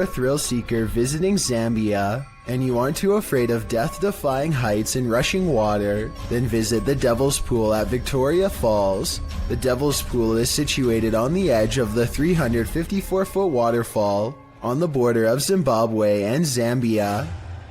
a thrill seeker visiting Zambia, and you aren't too afraid of death-defying heights and rushing water, then visit the Devil's Pool at Victoria Falls. The Devil's Pool is situated on the edge of the 354-foot waterfall on the border of Zimbabwe and Zambia.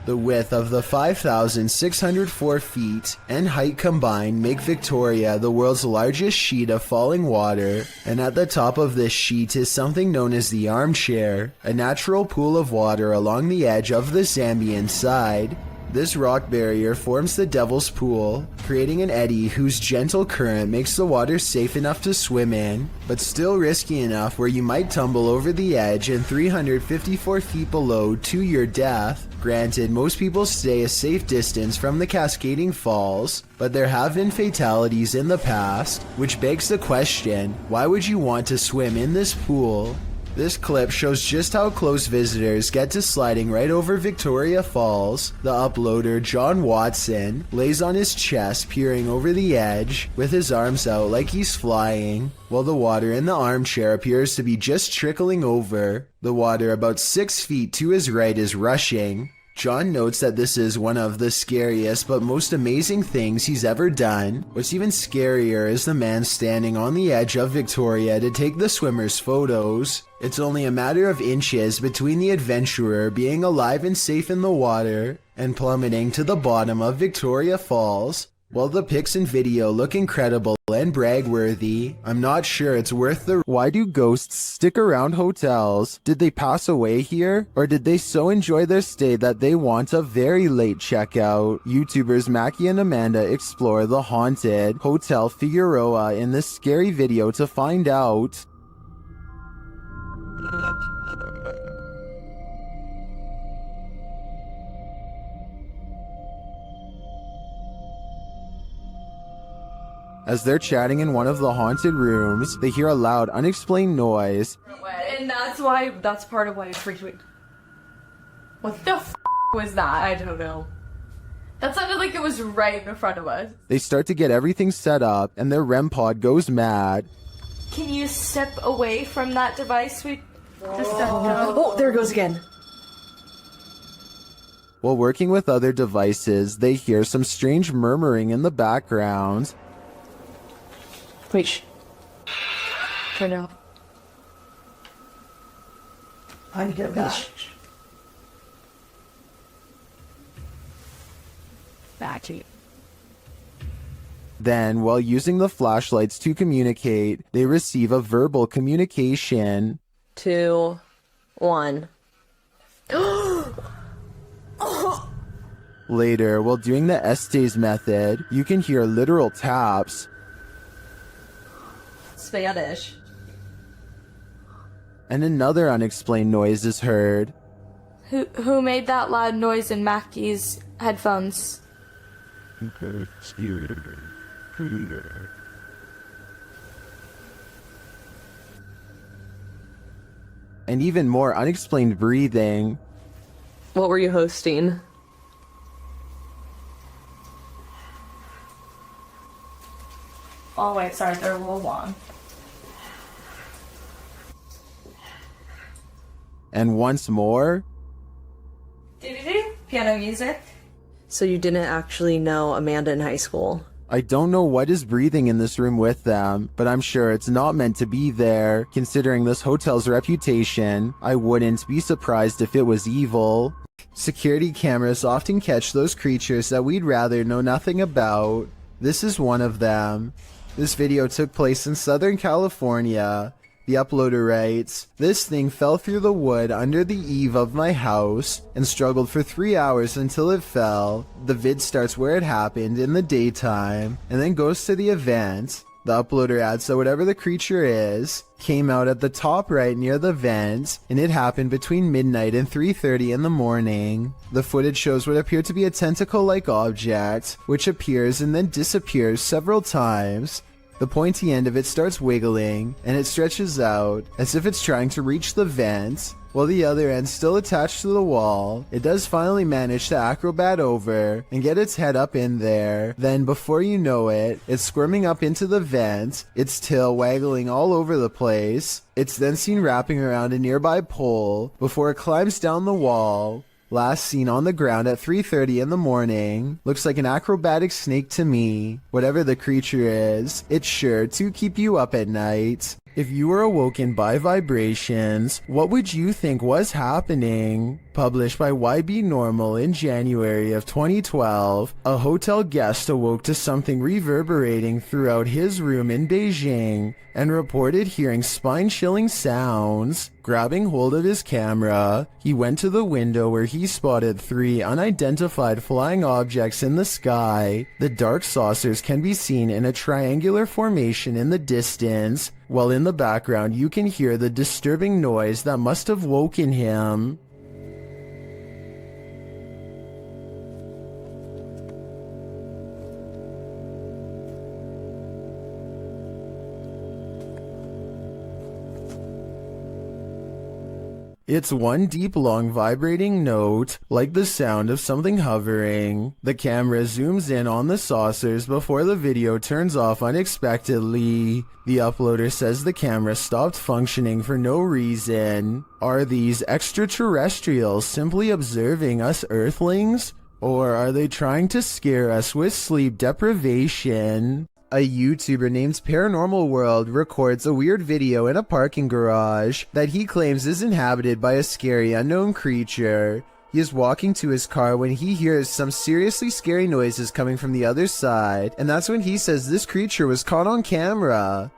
The width of the 5,604 feet and height combined make Victoria the world's largest sheet of falling water, and at the top of this sheet is something known as the armchair, a natural pool of water along the edge of the Zambian side. This rock barrier forms the Devil's Pool, creating an eddy whose gentle current makes the water safe enough to swim in, but still risky enough where you might tumble over the edge and 354 feet below to your death. Granted, most people stay a safe distance from the cascading falls, but there have been fatalities in the past, which begs the question, why would you want to swim in this pool? This clip shows just how close visitors get to sliding right over Victoria Falls. The uploader, John Watson, lays on his chest peering over the edge with his arms out like he's flying, while the water in the armchair appears to be just trickling over. The water about 6 feet to his right is rushing. John notes that this is one of the scariest but most amazing things he's ever done. What's even scarier is the man standing on the edge of Victoria to take the swimmers' photos. It's only a matter of inches between the adventurer being alive and safe in the water and plummeting to the bottom of Victoria Falls. While the pics and video look incredible and brag-worthy, I'm not sure it's worth the... Why do ghosts stick around hotels? Did they pass away here? Or did they so enjoy their stay that they want a very late checkout? YouTubers Mackie and Amanda explore the haunted Hotel Figueroa in this scary video to find out. As they're chatting in one of the haunted rooms, they hear a loud, unexplained noise. And that's part of why it freaked me. What the f was that? I don't know. That sounded like it was right in front of us. They start to get everything set up, and their REM pod goes mad. Can you step away from that device we just stepped out? Oh, there it goes again. While working with other devices, they hear some strange murmuring in the background. Wait, shh. Turn it off. I need to get back. Back to you. Then, while using the flashlights to communicate, they receive a verbal communication. 2, 1. Later, while doing the Estes method, you can hear literal taps. Spanish. And another unexplained noise is heard. Who made that loud noise in Mackie's headphones? And even more unexplained breathing. What were you hosting? Oh wait, sorry, they're a little long. And once more. Piano music. So you didn't actually know Amanda in high school? I don't know what is breathing in this room with them, but I'm sure it's not meant to be there. Considering this hotel's reputation, I wouldn't be surprised if it was evil. Security cameras often catch those creatures that we'd rather know nothing about. This is one of them. This video took place in Southern California. The uploader writes, "This thing fell through the wood under the eave of my house and struggled for 3 hours until it fell." The vid starts where it happened in the daytime and then goes to the event. The uploader adds that whatever the creature is, came out at the top right near the vent, and it happened between midnight and 3:30 in the morning. The footage shows what appeared to be a tentacle-like object, which appears and then disappears several times. The pointy end of it starts wiggling, and it stretches out, as if it's trying to reach the vent. while the other end still attached to the wall. It does finally manage to acrobat over and get its head up in there. Then before you know it, it's squirming up into the vent, its tail waggling all over the place. It's then seen wrapping around a nearby pole before it climbs down the wall. Last seen on the ground at 3:30 in the morning. Looks like an acrobatic snake to me. Whatever the creature is, it's sure to keep you up at night. If you were awoken by vibrations, what would you think was happening? Published by YB Normal in January of 2012, a hotel guest awoke to something reverberating throughout his room in Beijing and reported hearing spine-chilling sounds. Grabbing hold of his camera, he went to the window where he spotted 3 unidentified flying objects in the sky. The dark saucers can be seen in a triangular formation in the distance, while in the background you can hear the disturbing noise that must have woken him. It's one deep, long, vibrating note, like the sound of something hovering. The camera zooms in on the saucers before the video turns off unexpectedly. The uploader says the camera stopped functioning for no reason. Are these extraterrestrials simply observing us Earthlings? Or are they trying to scare us with sleep deprivation? A YouTuber named Paranormal World records a weird video in a parking garage that he claims is inhabited by a scary unknown creature. He is walking to his car when he hears some seriously scary noises coming from the other side, and that's when he says this creature was caught on camera.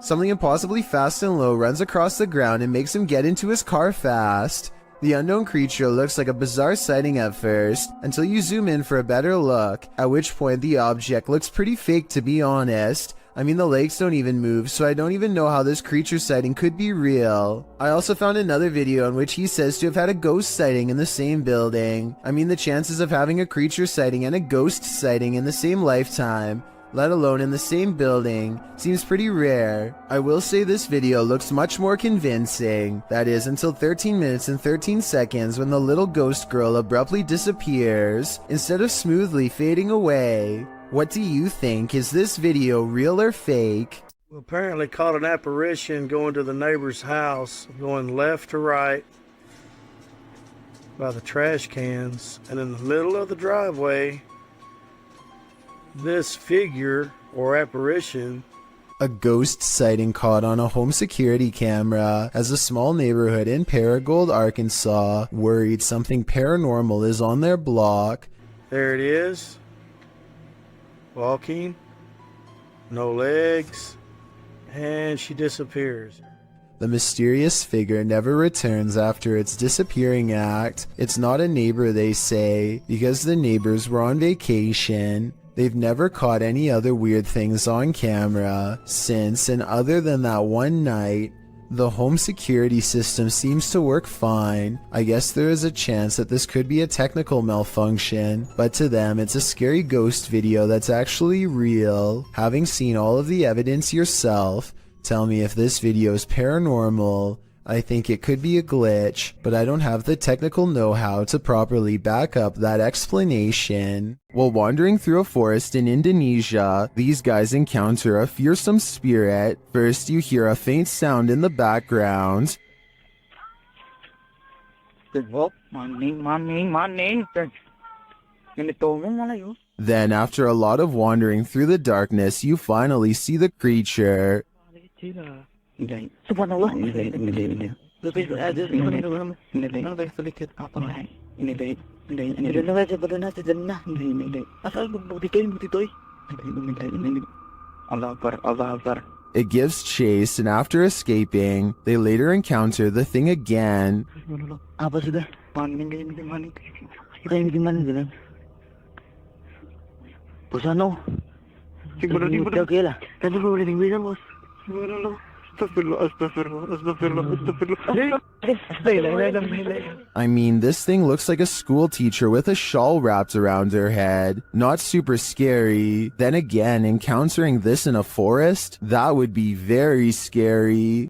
Something impossibly fast and low runs across the ground and makes him get into his car fast. The unknown creature looks like a bizarre sighting at first, until you zoom in for a better look, at which point the object looks pretty fake, to be honest. I mean, the legs don't even move, so I don't even know how this creature sighting could be real. I also found another video in which he says to have had a ghost sighting in the same building. I mean, the chances of having a creature sighting and a ghost sighting in the same lifetime, let alone in the same building, seems pretty rare. I will say this video looks much more convincing. That is, until 13 minutes and 13 seconds when the little ghost girl abruptly disappears, instead of smoothly fading away. What do you think? Is this video real or fake? We apparently caught an apparition going to the neighbor's house, going left to right by the trash cans, and in the middle of the driveway, this figure or apparition. A ghost sighting caught on a home security camera as a small neighborhood in Paragould, Arkansas, worried something paranormal is on their block. There it is. Walking. No legs. And she disappears. The mysterious figure never returns after its disappearing act. It's not a neighbor, they say, because the neighbors were on vacation. They've never caught any other weird things on camera since, and other than that one night, the home security system seems to work fine. I guess there is a chance that this could be a technical malfunction, but to them it's a scary ghost video that's actually real. Having seen all of the evidence yourself, tell me if this video is paranormal. I think it could be a glitch, but I don't have the technical know-how to properly back up that explanation. While wandering through a forest in Indonesia, these guys encounter a fearsome spirit. First, you hear a faint sound in the background. Then, after a lot of wandering through the darkness, you finally see the creature. Subhanallah. It gives chase, and after escaping, they later encounter the thing again. Apa sudah? Kita ini gimana sudah? Bos ano? Oke lah. Kan dulu udah bisa bos. I mean, this thing looks like a school teacher with a shawl wrapped around her head. Not super scary. Then again, encountering this in a forest? That would be very scary.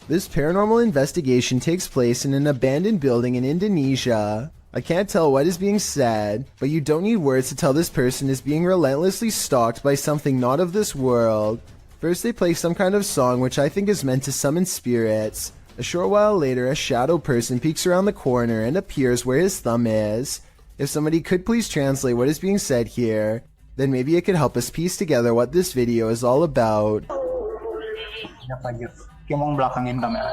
This paranormal investigation takes place in an abandoned building in Indonesia. I can't tell what is being said, but you don't need words to tell this person is being relentlessly stalked by something not of this world. First they play some kind of song which I think is meant to summon spirits. A short while later, a shadow person peeks around the corner and appears where his thumb is. If somebody could please translate what is being said here, then maybe it could help us piece together what this video is all about. Kayak mau belakangin kamera.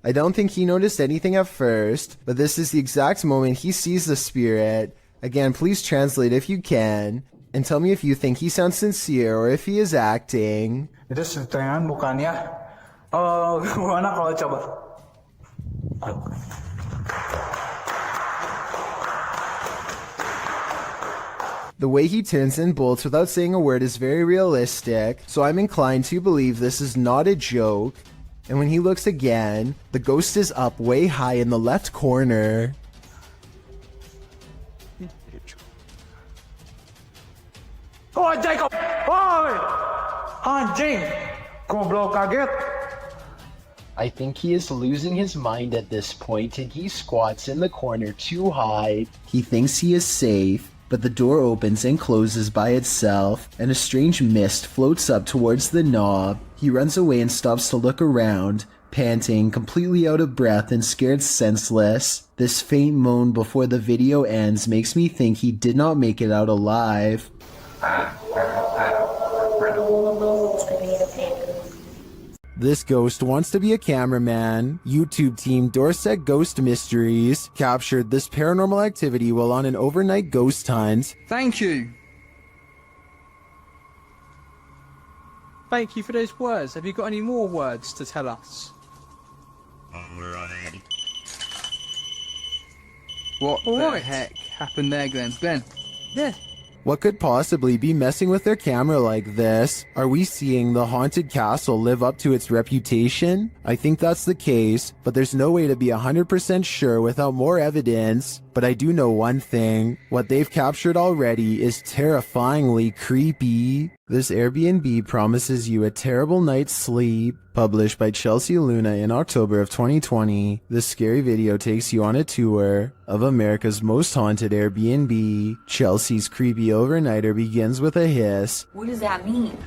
I don't think he noticed anything at first, but this is the exact moment he sees the spirit. Again, please translate if you can, and tell me if you think he sounds sincere or if he is acting. Itu settingan bukannya. Gimana kalau coba? The way he turns and bolts without saying a word is very realistic, so I'm inclined to believe this is not a joke. And when he looks again, the ghost is up way high in the left corner. Oh, Jacob! Oh, anjing! Goblok kaget. I think he is losing his mind at this point and he squats in the corner to hide. He thinks he is safe, but the door opens and closes by itself, and a strange mist floats up towards the knob. He runs away and stops to look around, panting, completely out of breath and scared senseless. This faint moan before the video ends makes me think he did not make it out alive. This ghost wants to be a cameraman. YouTube team Dorset Ghost Mysteries captured this paranormal activity while on an overnight ghost hunt. Thank you. Thank you for those words. Have you got any more words to tell us? We're on it. What the heck happened there, Glenn? Glenn? Yeah. What could possibly be messing with their camera like this? Are we seeing the haunted castle live up to its reputation? I think that's the case, but there's no way to be 100% sure without more evidence. But I do know one thing. What they've captured already is terrifyingly creepy. This Airbnb promises you a terrible night's sleep. Published by Chelsea Luna in October of 2020, this scary video takes you on a tour of America's most haunted Airbnb. Chelsea's creepy overnighter begins with a hiss. What does that mean?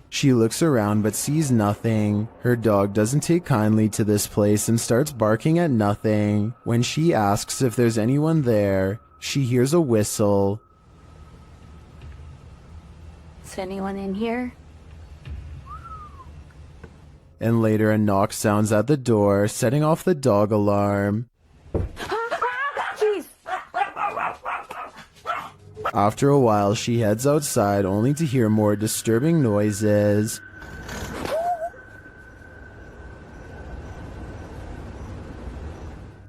She looks around but sees nothing. Her dog doesn't take kindly to this place and starts barking at nothing. When she asks if there's anyone there, she hears a whistle. Is anyone in here? And later a knock sounds at the door, setting off the dog alarm. Jeez. After a while, she heads outside only to hear more disturbing noises.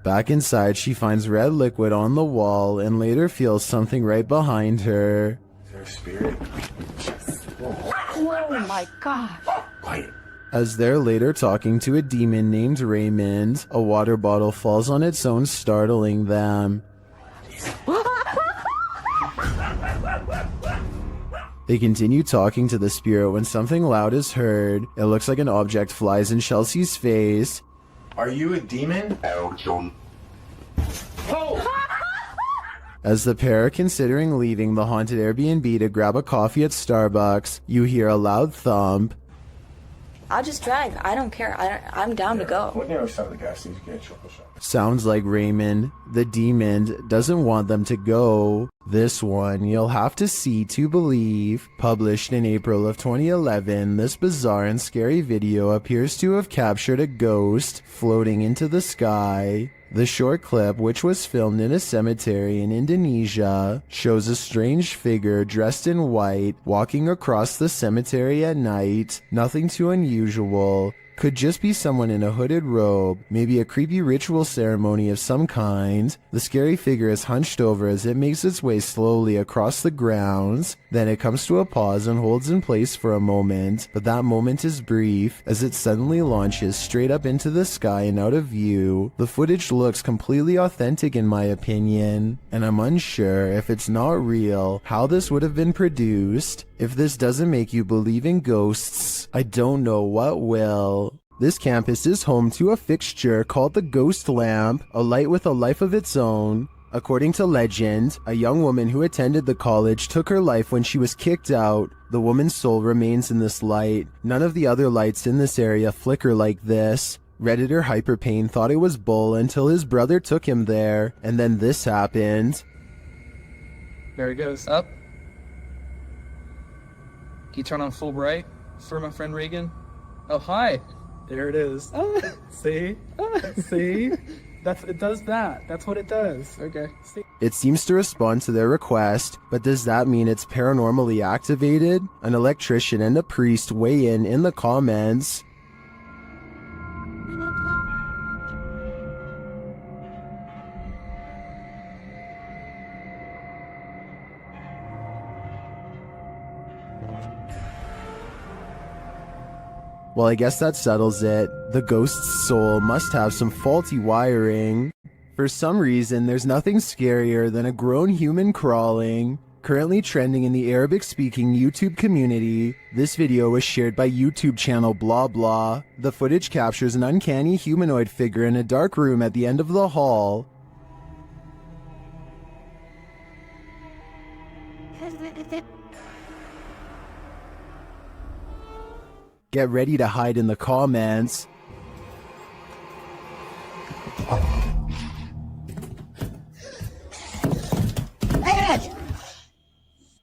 Back inside, she finds red liquid on the wall and later feels something right behind her. Is there a spirit? Oh my gosh. Quiet. As they're later talking to a demon named Raymond, a water bottle falls on its own, startling them. They continue talking to the spirit when something loud is heard. It looks like an object flies in Chelsea's face. Are you a demon? As the pair are considering leaving the haunted Airbnb to grab a coffee at Starbucks, you hear a loud thump. I'll just drive. I don't care. I'm down to go. What nearest side of the gas station get a chocolate shop? Sounds like Raymond, the demon, doesn't want them to go. This one you'll have to see to believe. Published in April of 2011, this bizarre and scary video appears to have captured a ghost floating into the sky. The short clip, which was filmed in a cemetery in Indonesia, shows a strange figure dressed in white walking across the cemetery at night. Nothing too unusual, Could just be someone in a hooded robe, maybe a creepy ritual ceremony of some kind. The scary figure is hunched over as it makes its way slowly across the grounds. Then it comes to a pause and holds in place for a moment, but that moment is brief as it suddenly launches straight up into the sky and out of view. The footage looks completely authentic in my opinion, and I'm unsure if it's not real, how this would have been produced. If this doesn't make you believe in ghosts, I don't know what will. This campus is home to a fixture called the Ghost Lamp, a light with a life of its own. According to legend, a young woman who attended the college took her life when she was kicked out. The woman's soul remains in this light. None of the other lights in this area flicker like this. Redditor Hyperpain thought it was bull until his brother took him there, and then this happened. There it goes. Up. Can you turn on full bright for my friend Regan? Oh, hi. There it is. See? See? It does that. That's what it does. Okay. See? It seems to respond to their request, but does that mean it's paranormally activated? An electrician and a priest weigh in the comments. Well, I guess that settles it. The ghost's soul must have some faulty wiring. For some reason, there's nothing scarier than a grown human crawling. Currently trending in the Arabic-speaking YouTube community, this video was shared by YouTube channel blah blah. The footage captures an uncanny humanoid figure in a dark room at the end of the hall. Get ready to hide in the comments.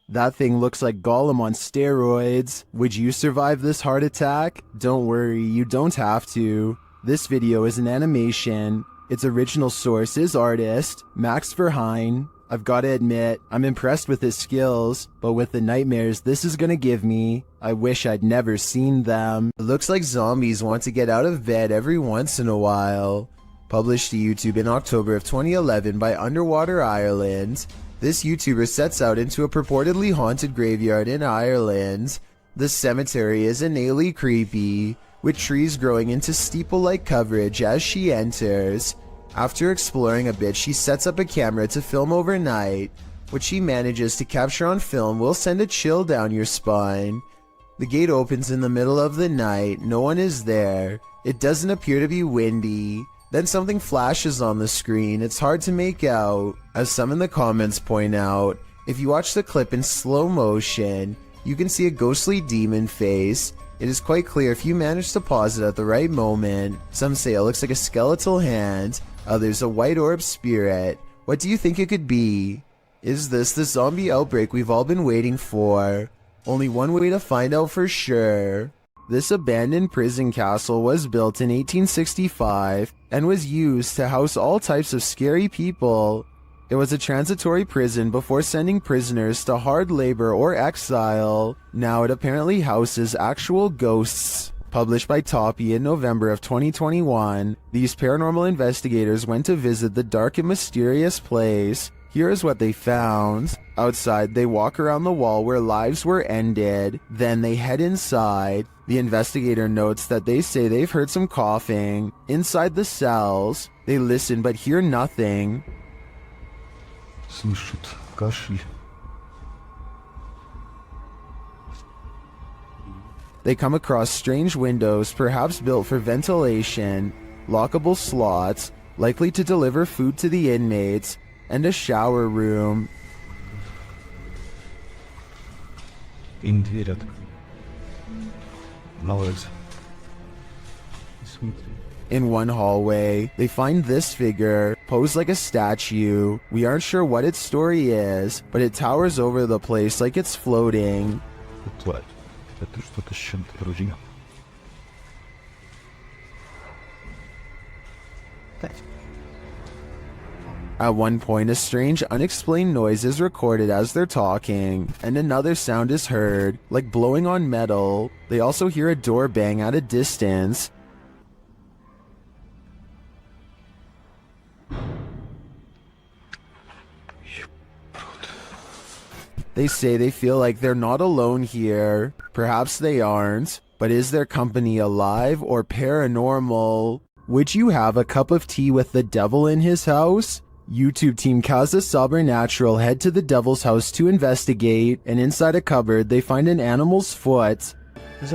That thing looks like Gollum on steroids. Would you survive this heart attack? Don't worry, you don't have to. This video is an animation. Its original source is artist Max Verheyen. I've got to admit, I'm impressed with his skills, but with the nightmares this is gonna give me, I wish I'd never seen them. It looks like zombies want to get out of bed every once in a while. Published to YouTube in October of 2011 by Underwater Ireland, this YouTuber sets out into a purportedly haunted graveyard in Ireland. The cemetery is innately creepy, with trees growing into steeple-like coverage as she enters. After exploring a bit, she sets up a camera to film overnight. What she manages to capture on film will send a chill down your spine. The gate opens in the middle of the night, no one is there. It doesn't appear to be windy. Then something flashes on the screen, it's hard to make out. As some in the comments point out, if you watch the clip in slow motion, you can see a ghostly demon face. It is quite clear if you manage to pause it at the right moment. Some say it looks like a skeletal hand, others a white orb spirit. What do you think it could be? Is this the zombie outbreak we've all been waiting for? Only one way to find out for sure. This abandoned prison castle was built in 1865 and was used to house all types of scary people. It was a transitory prison before sending prisoners to hard labor or exile. Now it apparently houses actual ghosts. Published by Toppy in November of 2021, these paranormal investigators went to visit the dark and mysterious place. Here is what they found. Outside, they walk around the wall where lives were ended. Then they head inside. The investigator notes that they say they've heard some coughing. Inside the cells, they listen but hear nothing. Слышит кашель. They come across strange windows, perhaps built for ventilation, lockable slots, likely to deliver food to the inmates, and a shower room. Им дверь открыли. На улице. Смотри. In one hallway, they find this figure, posed like a statue. We aren't sure what its story is, but it towers over the place like it's floating. Тварь. Это что-то с чем-то вроде. At one point, a strange, unexplained noise is recorded as they're talking, and another sound is heard, like blowing on metal. They also hear a door bang at a distance. They say they feel like they're not alone here. Perhaps they aren't, but is their company alive or paranormal? Would you have a cup of tea with the devil in his house? YouTube team Casa Sobrenatural head to the devil's house to investigate, and inside a cupboard they find an animal's foot. Ang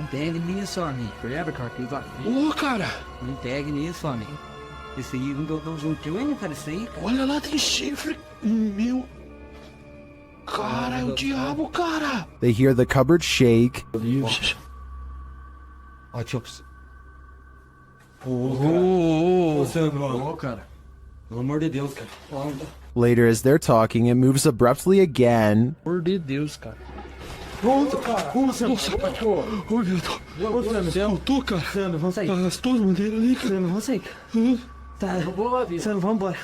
tag niya Sony, forever cartoon got me. Oo, cara. Ang tag niya Sony. Esse aí não deu junto hein, cara, isso aí. Olha lá, tem chifre. Meu. Cara, é o diabo, cara. They hear the cupboard shake. Ó, Chops. Cara. Pelo amor de Deus, cara. Later, as they're talking, it moves abruptly again. Por de Deus, cara. Nossa, cachorro. Oi, meu Deus. Eu tô, cara. Sandro, vamos sair. As tuas bandeiras ali, cara. Sandro, vamos sair. Tá. Sandro, vamos embora.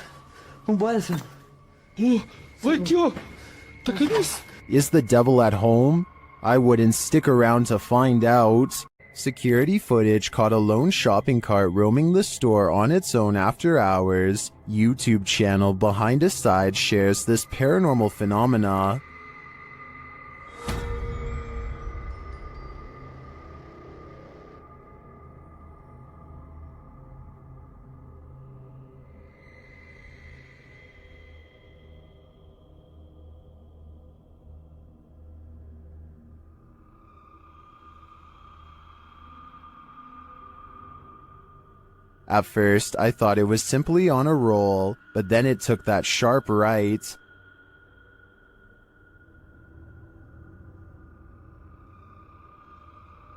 Vambora, Sandro. Vai aqui, ó. Tá caindo isso. Is the devil at home? I wouldn't stick around to find out. Security footage caught a lone shopping cart roaming the store on its own after hours. YouTube channel Behind a Side shares this paranormal phenomena. At first, I thought it was simply on a roll, but then it took that sharp right.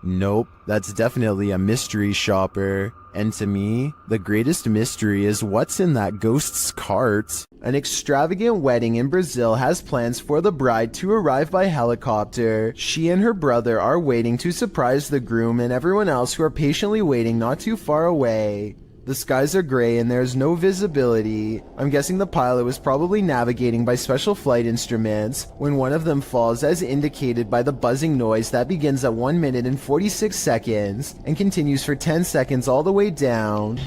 Nope, that's definitely a mystery shopper. And to me, the greatest mystery is what's in that ghost's cart. An extravagant wedding in Brazil has plans for the bride to arrive by helicopter. She and her brother are waiting to surprise the groom and everyone else who are patiently waiting not too far away. The skies are gray and there's no visibility. I'm guessing the pilot was probably navigating by special flight instruments when one of them falls, as indicated by the buzzing noise that begins at 1 minute and 46 seconds and continues for 10 seconds all the way down.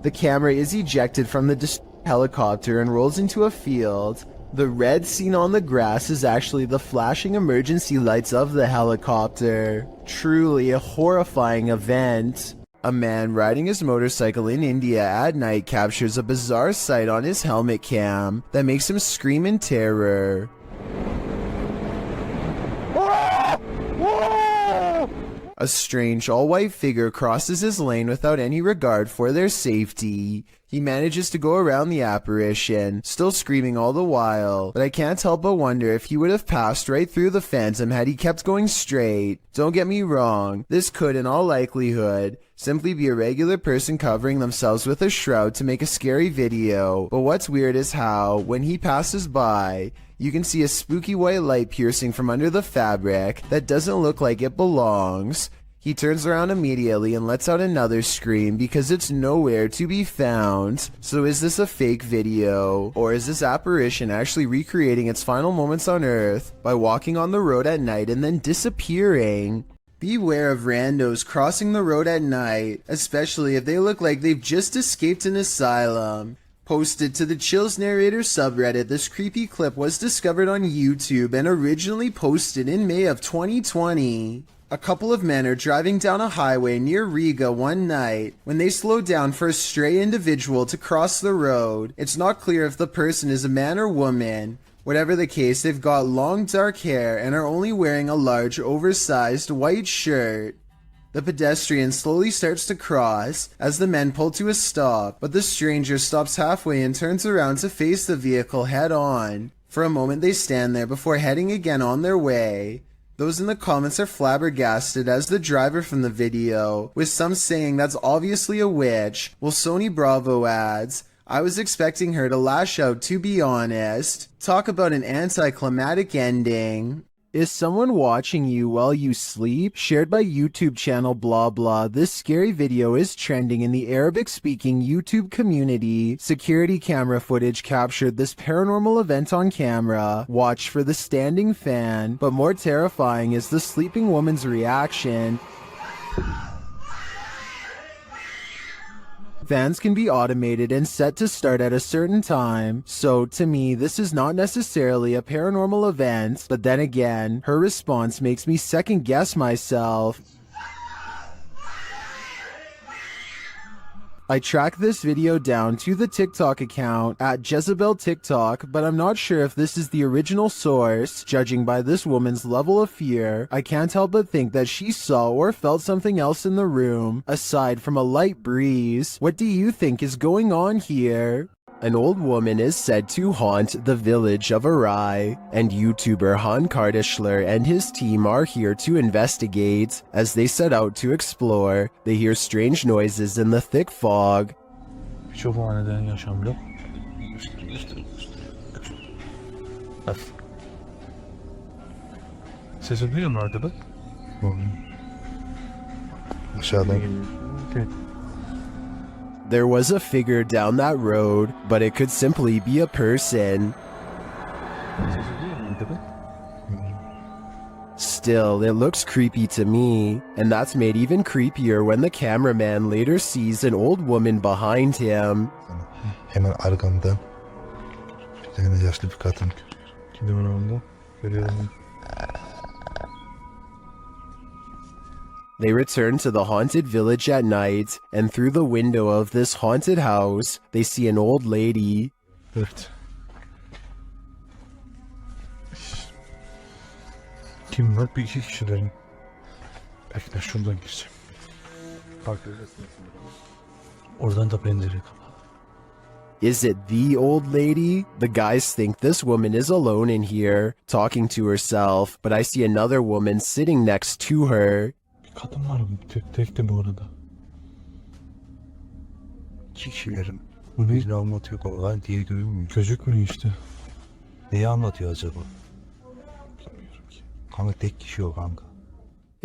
The camera is ejected from the helicopter and rolls into a field. The red seen on the grass is actually the flashing emergency lights of the helicopter. Truly a horrifying event. A man riding his motorcycle in India at night captures a bizarre sight on his helmet cam that makes him scream in terror. A strange all-white figure crosses his lane without any regard for their safety. He manages to go around the apparition, still screaming all the while, but I can't help but wonder if he would have passed right through the phantom had he kept going straight. Don't get me wrong, this could in all likelihood simply be a regular person covering themselves with a shroud to make a scary video, but what's weird is how, when he passes by, you can see a spooky white light piercing from under the fabric that doesn't look like it belongs. He turns around immediately and lets out another scream because it's nowhere to be found. So is this a fake video? Or is this apparition actually recreating its final moments on Earth by walking on the road at night and then disappearing? Beware of randos crossing the road at night, especially if they look like they've just escaped an asylum. Posted to the Chills Narrator subreddit, this creepy clip was discovered on YouTube and originally posted in May of 2020. A couple of men are driving down a highway near Riga one night when they slow down for a stray individual to cross the road. It's not clear if the person is a man or woman. Whatever the case, they've got long dark hair and are only wearing a large oversized white shirt. The pedestrian slowly starts to cross as the men pull to a stop, but the stranger stops halfway and turns around to face the vehicle head on. For a moment they stand there before heading again on their way. Those in the comments are flabbergasted as the driver from the video, with some saying that's obviously a witch, while Sony Bravo adds, I was expecting her to lash out, to be honest. Talk about an anticlimactic ending. Is someone watching you while you sleep? Shared by YouTube channel blah blah. This scary video is trending in the Arabic-speaking YouTube community. Security camera footage captured this paranormal event on camera. Watch for the standing fan. But more terrifying is the sleeping woman's reaction. Fans can be automated and set to start at a certain time, so to me this is not necessarily a paranormal event, but then again, her response makes me second guess myself. I tracked this video down to the TikTok account at Jezebel TikTok, but I'm not sure if this is the original source. Judging by this woman's level of fear, I can't help but think that she saw or felt something else in the room, aside from a light breeze. What do you think is going on here? An old woman is said to haunt the village of Arai, and YouTuber Han Kardashler and his team are here to investigate. As they set out to explore, they hear strange noises in the thick fog. Birçok haneden yaşamda. Sesi duyuyor musun orada bak? Aşağıdan geliyor. Okay. There was a figure down that road, but it could simply be a person. Still, it looks creepy to me, and that's made even creepier when the cameraman later sees an old woman behind him. Hemen arkamdan bir tane yaşlı bir kadın. Gidiyorum orada. Görüyorum. They return to the haunted village at night, and through the window of this haunted house, they see an old lady. Evet. Kim var? Bir iki kişilerin. Belki de şuradan gireceğim. Bak oradan da pencere kapalı. Is it the old lady? The guys think this woman is alone in here, talking to herself, but I see another woman sitting next to her. Kadın var mı? Tek de bu arada. İki kişilerim. Bu ne? Birini anlatıyor olan diye görünmüyor. Gözükmüyor işte. Neyi anlatıyor acaba? Bilmiyorum ki. Kanka tek kişi o kanka.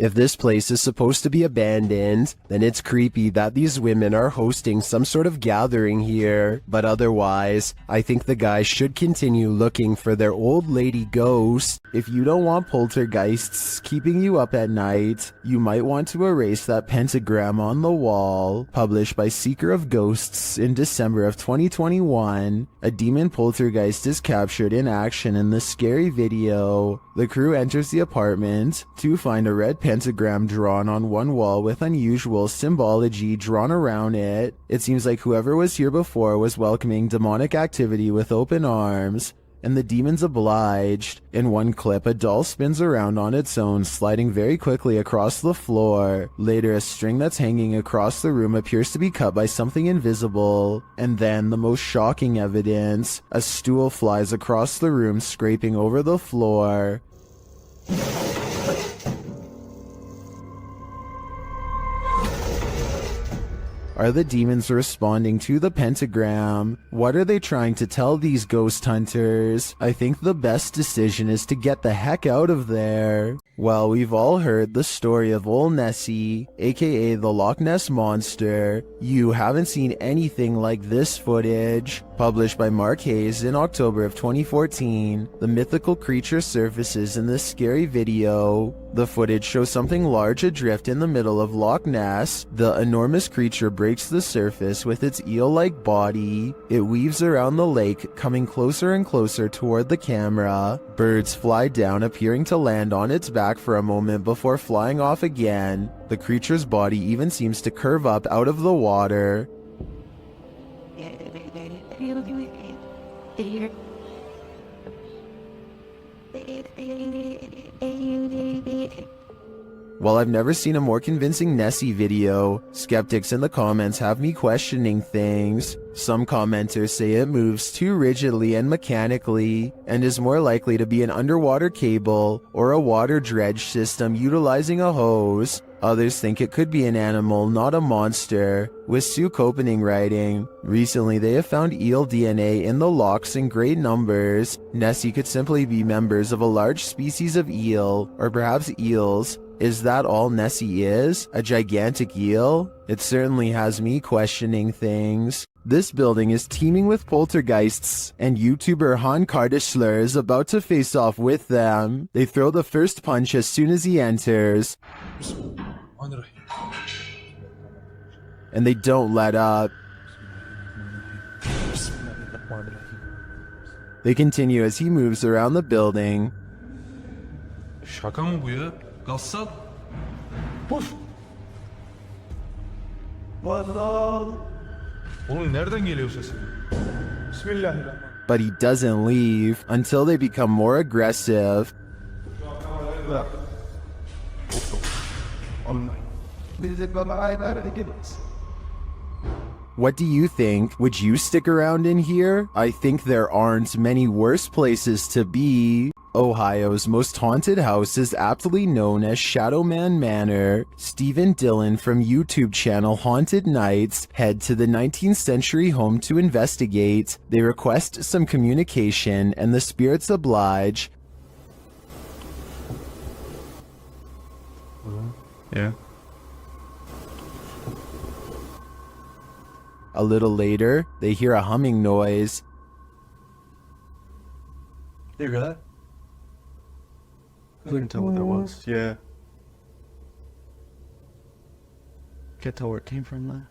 If this place is supposed to be abandoned, then it's creepy that these women are hosting some sort of gathering here. But otherwise, I think the guys should continue looking for their old lady ghost. If you don't want poltergeists keeping you up at night, you might want to erase that pentagram on the wall. Published by Seeker of Ghosts in December of 2021, a demon poltergeist is captured in action in this scary video. The crew enters the apartment to find a red pentagram drawn on one wall with unusual symbology drawn around it. It seems like whoever was here before was welcoming demonic activity with open arms, and the demons obliged. In one clip, a doll spins around on its own, sliding very quickly across the floor. Later, a string that's hanging across the room appears to be cut by something invisible. And then, the most shocking evidence, a stool flies across the room, scraping over the floor. Are the demons responding to the pentagram? What are they trying to tell these ghost hunters? I think the best decision is to get the heck out of there. Well, we've all heard the story of Old Nessie, aka the Loch Ness Monster. You haven't seen anything like this footage. Published by Mark Hayes in October of 2014, the mythical creature surfaces in this scary video. The footage shows something large adrift in the middle of Loch Ness. The enormous creature breaks the surface with its eel-like body. It weaves around the lake, coming closer and closer toward the camera. Birds fly down, appearing to land on its back for a moment before flying off again. The creature's body even seems to curve up out of the water. While I've never seen a more convincing Nessie video, skeptics in the comments have me questioning things. Some commenters say it moves too rigidly and mechanically, and is more likely to be an underwater cable or a water dredge system utilizing a hose. Others think it could be an animal, not a monster, with Suk opening writing. Recently, they have found eel DNA in the locks in great numbers. Nessie could simply be members of a large species of eel, or perhaps eels. Is that all Nessie is? A gigantic eel? It certainly has me questioning things. This building is teeming with poltergeists, and YouTuber Han Kardashler is about to face off with them. They throw the first punch as soon as he enters, and they don't let up. They continue as he moves around the building. Şaka mı bu ya? Gassal. Puf. Vallahi. Oğlum nereden geliyor sesin? Bismillahirrahmanirrahim. But he doesn't leave until they become more aggressive. What do you think? Would you stick around in here? I think there aren't many worse places to be. Ohio's most haunted house is aptly known as Shadowman Manor. Stephen Dillon from YouTube channel Haunted Nights head to the 19th century home to investigate. They request some communication and the spirits oblige. Yeah. A little later, they hear a humming noise. You hear that? I couldn't tell what that was. Yeah. Can't tell where it came from though.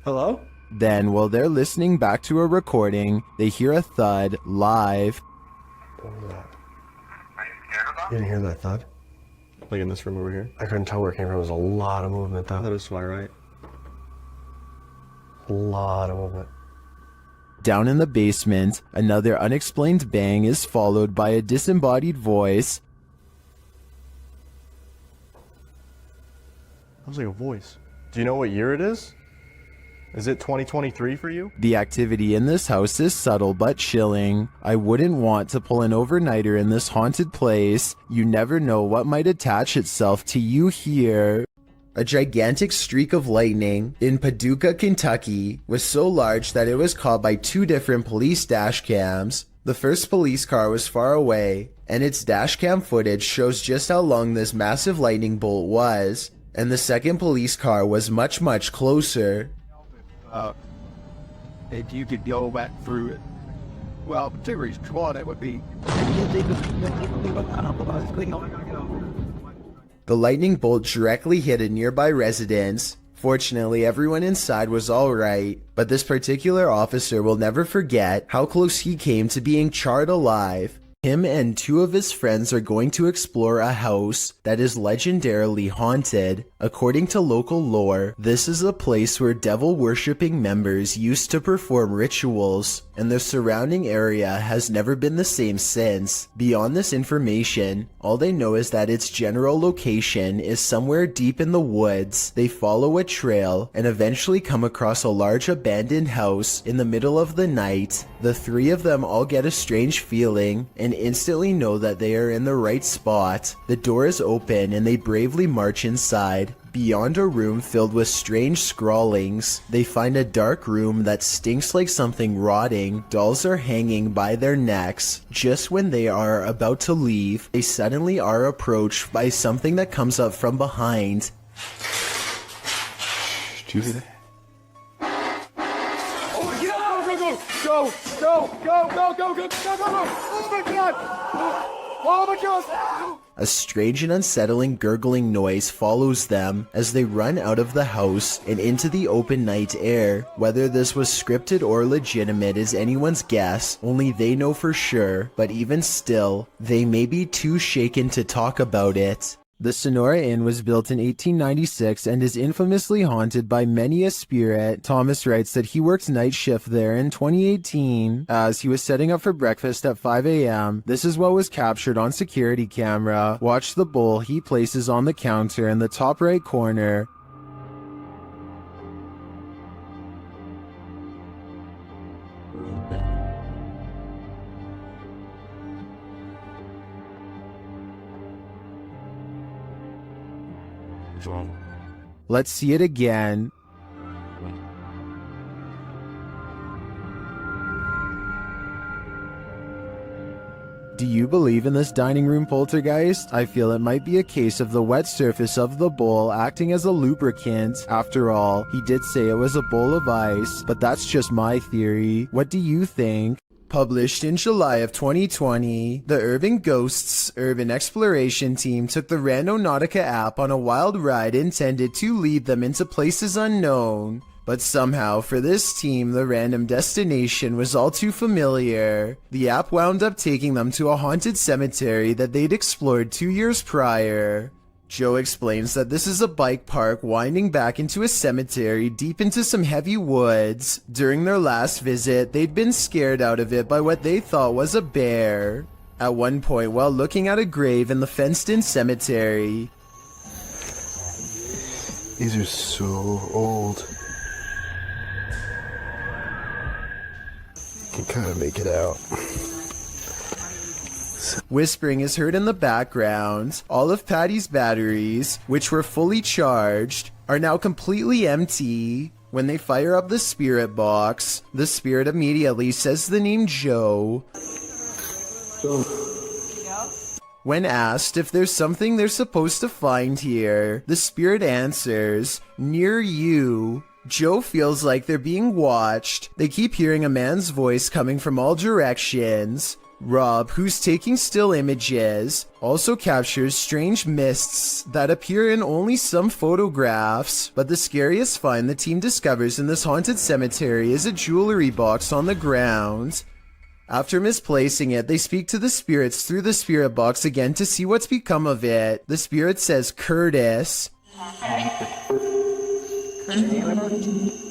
Hello? Then, while they're listening back to a recording, they hear a thud live. You didn't hear that thud? Like in this room over here? I couldn't tell where it came from. There was a lot of movement though. That is why, right? A lot of movement. Down in the basement, another unexplained bang is followed by a disembodied voice. That was like a voice. Do you know what year it is? Is it 2023 for you? The activity in this house is subtle but chilling. I wouldn't want to pull an overnighter in this haunted place. You never know what might attach itself to you here. A gigantic streak of lightning in Paducah, Kentucky was so large that it was caught by 2 different police dash cams. The first police car was far away, and its dash cam footage shows just how long this massive lightning bolt was, and the second police car was much, much closer. If you could go back through it. Well, 2 reasons. One, it would be. The lightning bolt directly hit a nearby residence. Fortunately, everyone inside was alright, but this particular officer will never forget how close he came to being charred alive. Him and 2 of his friends are going to explore a house that is legendarily haunted. According to local lore, this is a place where devil-worshipping members used to perform rituals, and the surrounding area has never been the same since. Beyond this information, all they know is that its general location is somewhere deep in the woods. They follow a trail and eventually come across a large abandoned house in the middle of the night. The 3 of them all get a strange feeling and instantly know that they are in the right spot. The door is open and they bravely march inside. Beyond a room filled with strange scrawlings, they find a dark room that stinks like something rotting. Dolls are hanging by their necks. Just when they are about to leave, they suddenly are approached by something that comes up from behind. Do you hear that? A strange and unsettling gurgling noise follows them as they run out of the house and into the open night air. Whether this was scripted or legitimate is anyone's guess, only they know for sure, but even still, they may be too shaken to talk about it. The Sonora Inn was built in 1896 and is infamously haunted by many a spirit. Thomas writes that he worked night shift there in 2018 as he was setting up for breakfast at 5 a.m. This is what was captured on security camera. Watch the bowl he places on the counter in the top right corner. Let's see it again. Do you believe in this dining room poltergeist? I feel it might be a case of the wet surface of the bowl acting as a lubricant. After all, he did say it was a bowl of ice, but that's just my theory. What do you think? Published in July of 2020, the Urban Ghosts Urban Exploration Team took the Randonautica app on a wild ride intended to lead them into places unknown. But somehow, for this team, the random destination was all too familiar. The app wound up taking them to a haunted cemetery that they'd explored 2 years prior. Joe explains that this is a bike park winding back into a cemetery deep into some heavy woods. During their last visit, they'd been scared out of it by what they thought was a bear. At one point, while looking at a grave in the fenced-in cemetery, These are so old. You can kind of make it out. whispering is heard in the background. All of Patty's batteries, which were fully charged, are now completely empty. When they fire up the spirit box, the spirit immediately says the name Joe. When asked if there's something they're supposed to find here, the spirit answers, "Near you." Joe feels like they're being watched. They keep hearing a man's voice coming from all directions. Rob, who's taking still images, also captures strange mists that appear in only some photographs. But the scariest find the team discovers in this haunted cemetery is a jewelry box on the ground. After misplacing it, they speak to the spirits through the spirit box again to see what's become of it. The spirit says Curtis.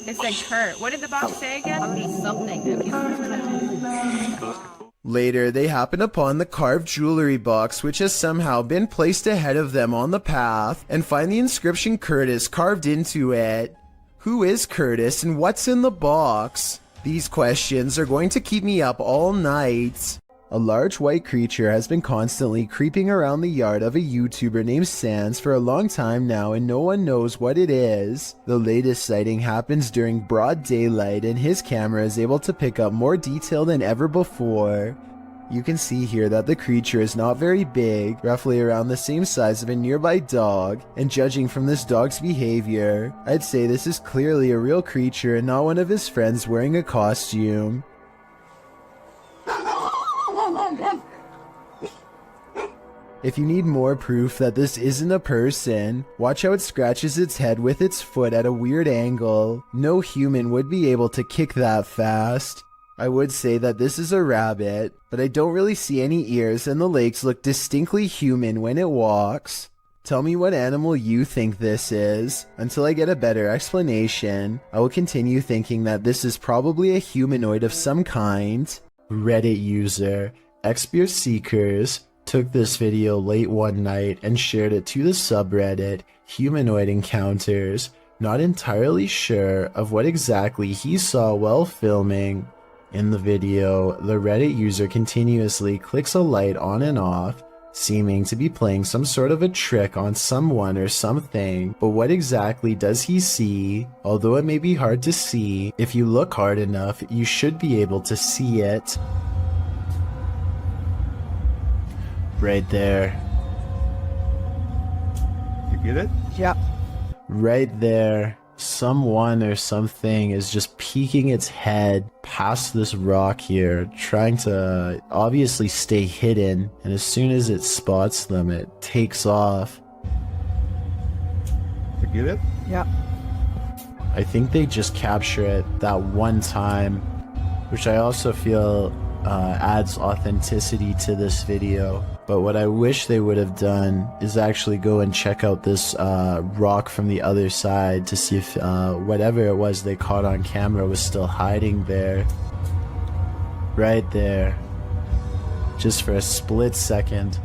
It said Kurt. What did the box say again? Something. Later, they happen upon the carved jewelry box, which has somehow been placed ahead of them on the path, and find the inscription Curtis carved into it. Who is Curtis and what's in the box? These questions are going to keep me up all night. A large white creature has been constantly creeping around the yard of a YouTuber named Sans for a long time now, and no one knows what it is. The latest sighting happens during broad daylight, and his camera is able to pick up more detail than ever before. You can see here that the creature is not very big, roughly around the same size of a nearby dog, and judging from this dog's behavior, I'd say this is clearly a real creature and not one of his friends wearing a costume. If you need more proof that this isn't a person, watch how it scratches its head with its foot at a weird angle. No human would be able to kick that fast. I would say that this is a rabbit, but I don't really see any ears and the legs look distinctly human when it walks. Tell me what animal you think this is. Until I get a better explanation, I will continue thinking that this is probably a humanoid of some kind. Reddit user Expear Seekers took this video late one night and shared it to the subreddit Humanoid Encounters, not entirely sure of what exactly he saw while filming. In the video, the Reddit user continuously clicks a light on and off, seeming to be playing some sort of a trick on someone or something, but what exactly does he see? Although it may be hard to see, if you look hard enough, you should be able to see it. Right there. You get it? Yep. Right there. Someone or something is just peeking its head past this rock here, trying to obviously stay hidden, and as soon as it spots them, it takes off. You get it? Yep. I think they just capture it that one time, which I also feel adds authenticity to this video. But what I wish they would have done is actually go and check out this rock from the other side to see if whatever it was they caught on camera was still hiding there. Right there. Just for a split second.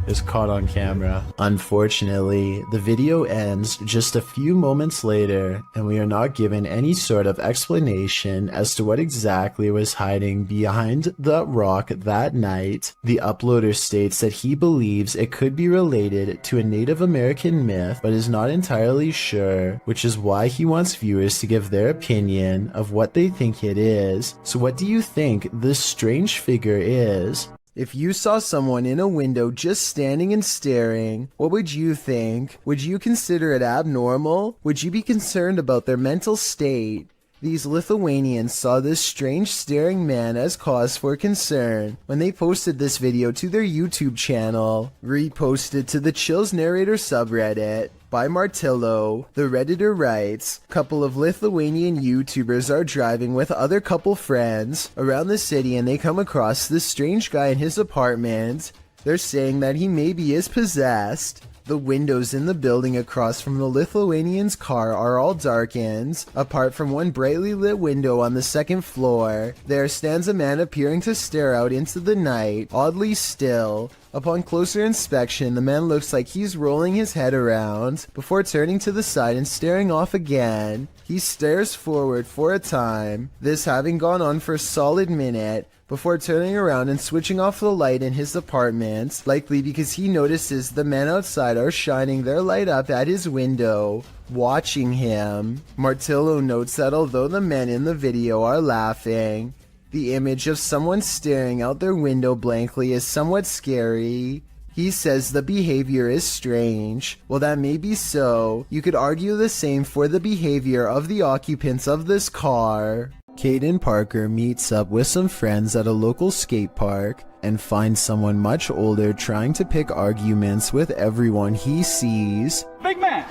is caught on camera. Unfortunately, the video ends just a few moments later, and we are not given any sort of explanation as to what exactly was hiding behind the rock that night. The uploader states that he believes it could be related to a Native American myth, but is not entirely sure, which is why he wants viewers to give their opinion of what they think it is. So what do you think this strange figure is? If you saw someone in a window just standing and staring, what would you think? Would you consider it abnormal? Would you be concerned about their mental state? These Lithuanians saw this strange staring man as cause for concern when they posted this video to their YouTube channel, reposted to the Chills Narrator subreddit. By Martillo, the Redditor writes, couple of Lithuanian YouTubers are driving with other couple friends around the city and they come across this strange guy in his apartment. They're saying that he maybe is possessed. The windows in the building across from the Lithuanian's car are all darkened. Apart from one brightly lit window on the second floor, there stands a man appearing to stare out into the night, oddly still. Upon closer inspection, the man looks like he's rolling his head around before turning to the side and staring off again. He stares forward for a time, this having gone on for a solid minute, before turning around and switching off the light in his apartment, likely because he notices the men outside are shining their light up at his window, watching him. Martillo notes that although the men in the video are laughing, the image of someone staring out their window blankly is somewhat scary. He says the behavior is strange. Well, that may be so. You could argue the same for the behavior of the occupants of this car. Caden Parker meets up with some friends at a local skate park and finds someone much older trying to pick arguments with everyone he sees. Big man!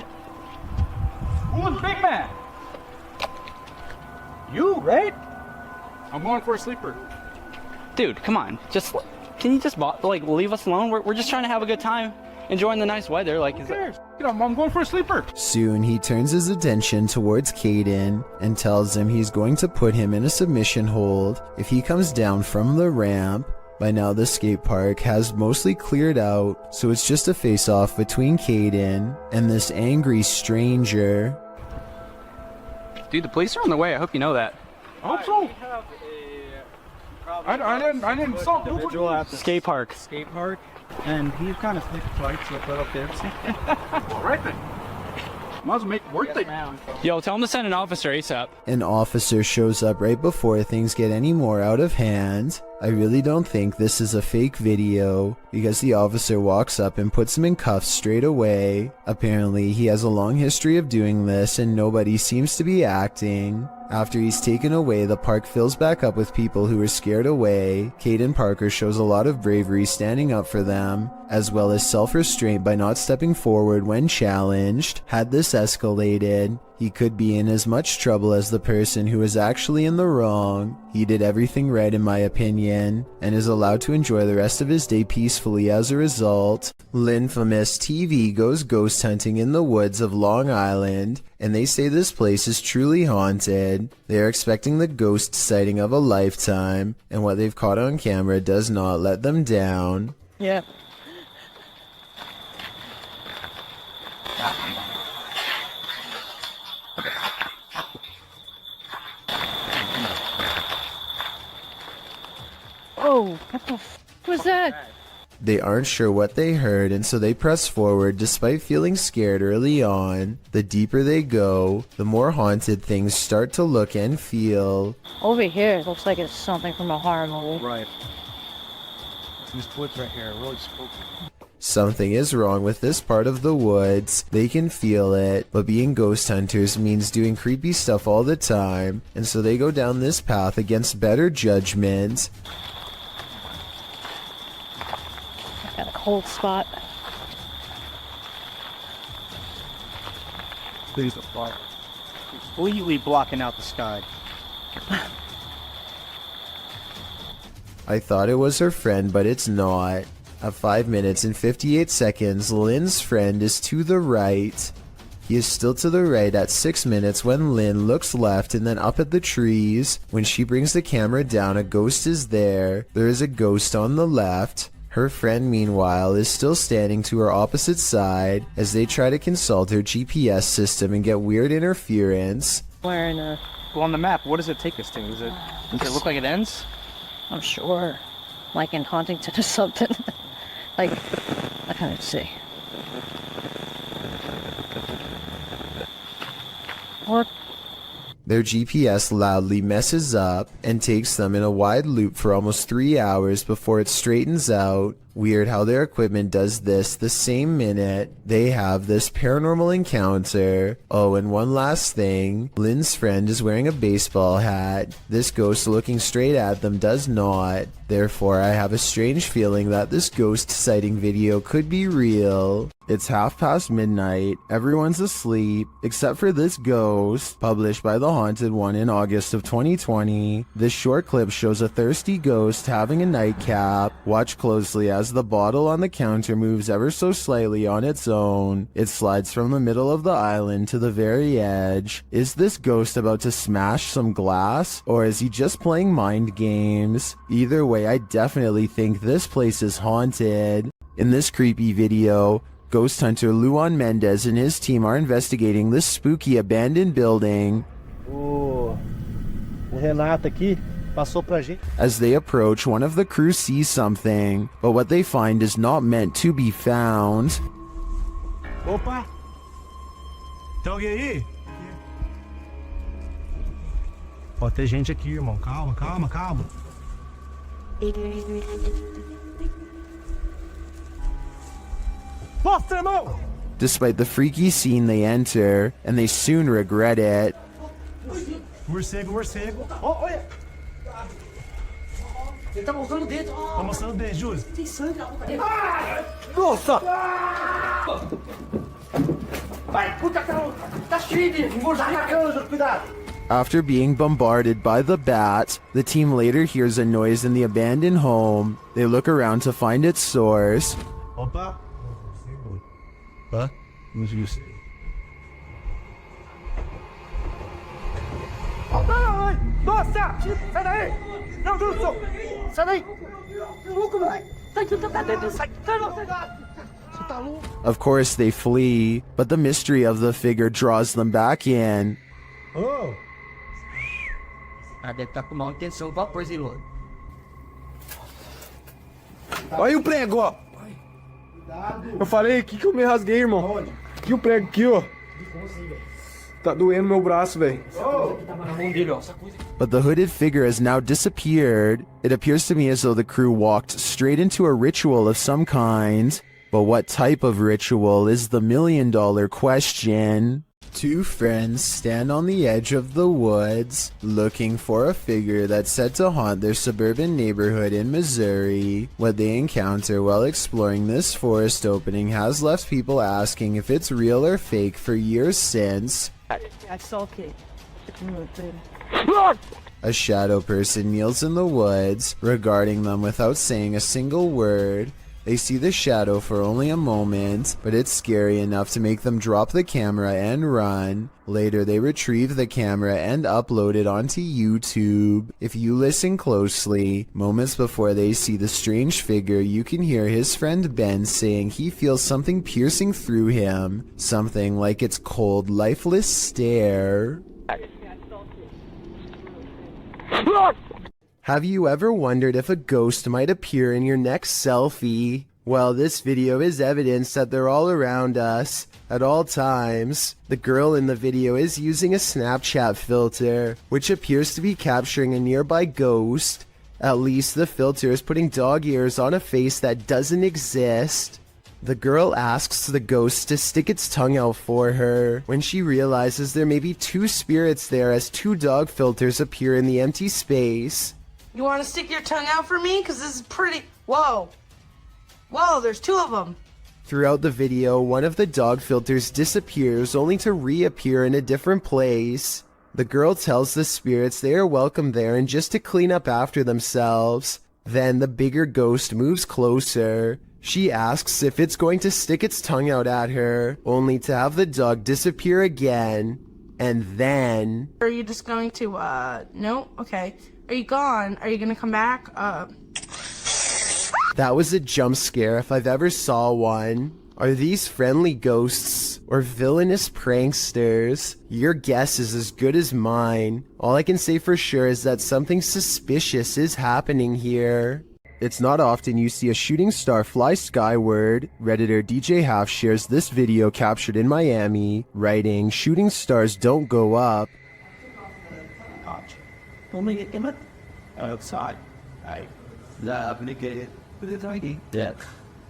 Who's Big man? You, right? I'm going for a sleeper. Dude, come on. Can you just leave us alone? We're just trying to have a good time, enjoying the nice weather. Who cares? I'm going for a sleeper. Soon he turns his attention towards Caden and tells him he's going to put him in a submission hold if he comes down from the ramp. By now the skate park has mostly cleared out, so it's just a face-off between Caden and this angry stranger. Dude, the police are on the way. I hope you know that. I hope so. I didn't stop individual at the skate park. And he's kind of sneaky fights with little kids. All right then. Might as well make it worth it. Yo, tell him to send an officer ASAP. An officer shows up right before things get any more out of hand. I really don't think this is a fake video, because the officer walks up and puts him in cuffs straight away. Apparently, he has a long history of doing this and nobody seems to be acting. After he's taken away, the park fills back up with people who are scared away. Caden Parker shows a lot of bravery standing up for them, as well as self-restraint by not stepping forward when challenged. Had this escalated, he could be in as much trouble as the person who is actually in the wrong. He did everything right in my opinion, and is allowed to enjoy the rest of his day peacefully as a result. Linfamous TV goes ghost hunting in the woods of Long Island, and they say this place is truly haunted. They are expecting the ghost sighting of a lifetime, and what they've caught on camera does not let them down. Yeah. Oh, what the f was that? They aren't sure what they heard, and so they press forward despite feeling scared early on. The deeper they go, the more haunted things start to look and feel. Over here, it looks like it's something from a horror movie. Right. These woods right here are really spooky. Something is wrong with this part of the woods. They can feel it, but being ghost hunters means doing creepy stuff all the time, and so they go down this path against better judgment. Got a cold spot. Please don't fly. Completely blocking out the sky. I thought it was her friend, but it's not. At 5 minutes and 58 seconds, Lynn's friend is to the right. He is still to the right at 6 minutes when Lynn looks left and then up at the trees. When she brings the camera down, a ghost is there. There is a ghost on the left. Her friend, meanwhile, is still standing to her opposite side as they try to consult her GPS system and get weird interference. Well, on the map, what does it take us to? Does it look like it ends? I'm sure. Like in Hauntings or something. Like, I can't see. Or their GPS loudly messes up and takes them in a wide loop for almost 3 hours before it straightens out. Weird how their equipment does this the same minute they have this paranormal encounter. Oh, and one last thing. Lynn's friend is wearing a baseball hat. This ghost looking straight at them does not. Therefore, I have a strange feeling that this ghost sighting video could be real. It's midnight. Everyone's asleep, except for this ghost, published by The Haunted One in August of 2020. This short clip shows a thirsty ghost having a nightcap. Watch closely as the bottle on the counter moves ever so slightly on its own. It slides from the middle of the island to the very edge. Is this ghost about to smash some glass, or is he just playing mind games? Either way, I definitely think this place is haunted. In this creepy video, ghost hunter Luan Mendez and his team are investigating this spooky abandoned building. O Renato aqui passou pra gente. As they approach, one of the crew sees something, but what they find is not meant to be found. Opa! Tem alguém aí? Pode ter gente aqui, irmão. Calma, calma, calma. Mostra, irmão! Despite the freaky scene they enter, and they soon regret it. Morcego, morcego. Oh, olha! Ele tá mostrando o dedo. Tá mostrando o dedo, Júlio. Tem sangue na boca dele. Nossa! Vai, puta caramba. Tá cheio de morcego na cama, cuidado. After being bombarded by the bat, the team later hears a noise in the abandoned home. They look around to find its source. Opa! Hã? Não conseguiu ser. Nossa! Sai daí! Não, Wilson! Sai daí! Louco, moleque. Sai tudo pra dentro. Sai, você tá louco? Of course they flee, but the mystery of the figure draws them back in. Oh! Deve estar com má intenção, vapor, Zilone. Olha o prego, ó. Eu falei aqui que eu me rasguei, irmão. Aqui o prego, aqui, ó. Tá doendo meu braço, velho. But the hooded figure has now disappeared. It appears to me as though the crew walked straight into a ritual of some kind. But what type of ritual is the million-dollar question? Two friends stand on the edge of the woods, looking for a figure that's said to haunt their suburban neighborhood in Missouri. What they encounter while exploring this forest opening has left people asking if it's real or fake for years since. A shadow person kneels in the woods, regarding them without saying a single word. They see the shadow for only a moment, but it's scary enough to make them drop the camera and run. Later, they retrieve the camera and upload it onto YouTube. If you listen closely, moments before they see the strange figure, you can hear his friend Ben saying he feels something piercing through him. Something like its cold, lifeless stare. Have you ever wondered if a ghost might appear in your next selfie? Well, this video is evidence that they're all around us, at all times. The girl in the video is using a Snapchat filter, which appears to be capturing a nearby ghost. At least the filter is putting dog ears on a face that doesn't exist. The girl asks the ghost to stick its tongue out for her, when she realizes there may be two spirits there as two dog filters appear in the empty space. You want to stick your tongue out for me? Because this is pretty... Whoa. Whoa, there's two of them. Throughout the video, one of the dog filters disappears only to reappear in a different place. The girl tells the spirits they are welcome there and just to clean up after themselves. Then the bigger ghost moves closer. She asks if it's going to stick its tongue out at her, only to have the dog disappear again. And then... Are you just going to, no? Okay. Are you gone? Are you gonna come back? That was a jump scare if I've ever saw one. Are these friendly ghosts or villainous pranksters? Your guess is as good as mine. All I can say for sure is that something suspicious is happening here. It's not often you see a shooting star fly skyward. Redditor DJ Half shares this video captured in Miami, writing, "Shooting stars don't go up." Outside. The communicated with the target. Death.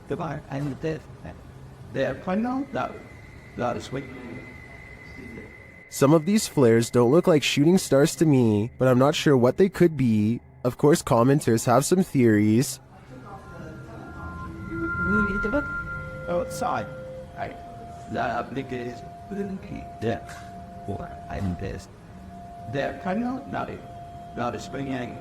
Goodbye. And death. They're final. That is sweet. Some of these flares don't look like shooting stars to me, but I'm not sure what they could be. Of course, commenters have some theories. Outside. The communicated with the death. And death. They're final. That is springing.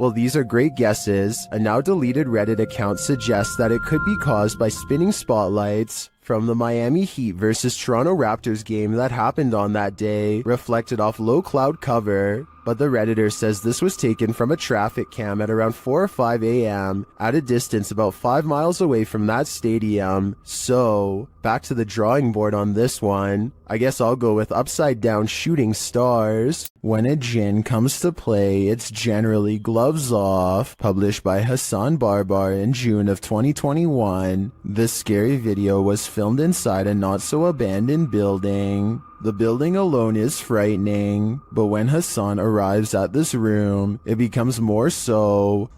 Well, these are great guesses. A now deleted Reddit account suggests that it could be caused by spinning spotlights from the Miami Heat versus Toronto Raptors game that happened on that day, reflected off low cloud cover. But the Redditor says this was taken from a traffic cam at around 4 or 5 a.m. at a distance about 5 miles away from that stadium. So, back to the drawing board on this one. I guess I'll go with upside down shooting stars. When a Jinn comes to play, it's generally gloves off. Published by Hassan Barbar in June of 2021. This scary video was filmed inside a not so abandoned building. The building alone is frightening, but when Hassan arrives at this room, it becomes more so.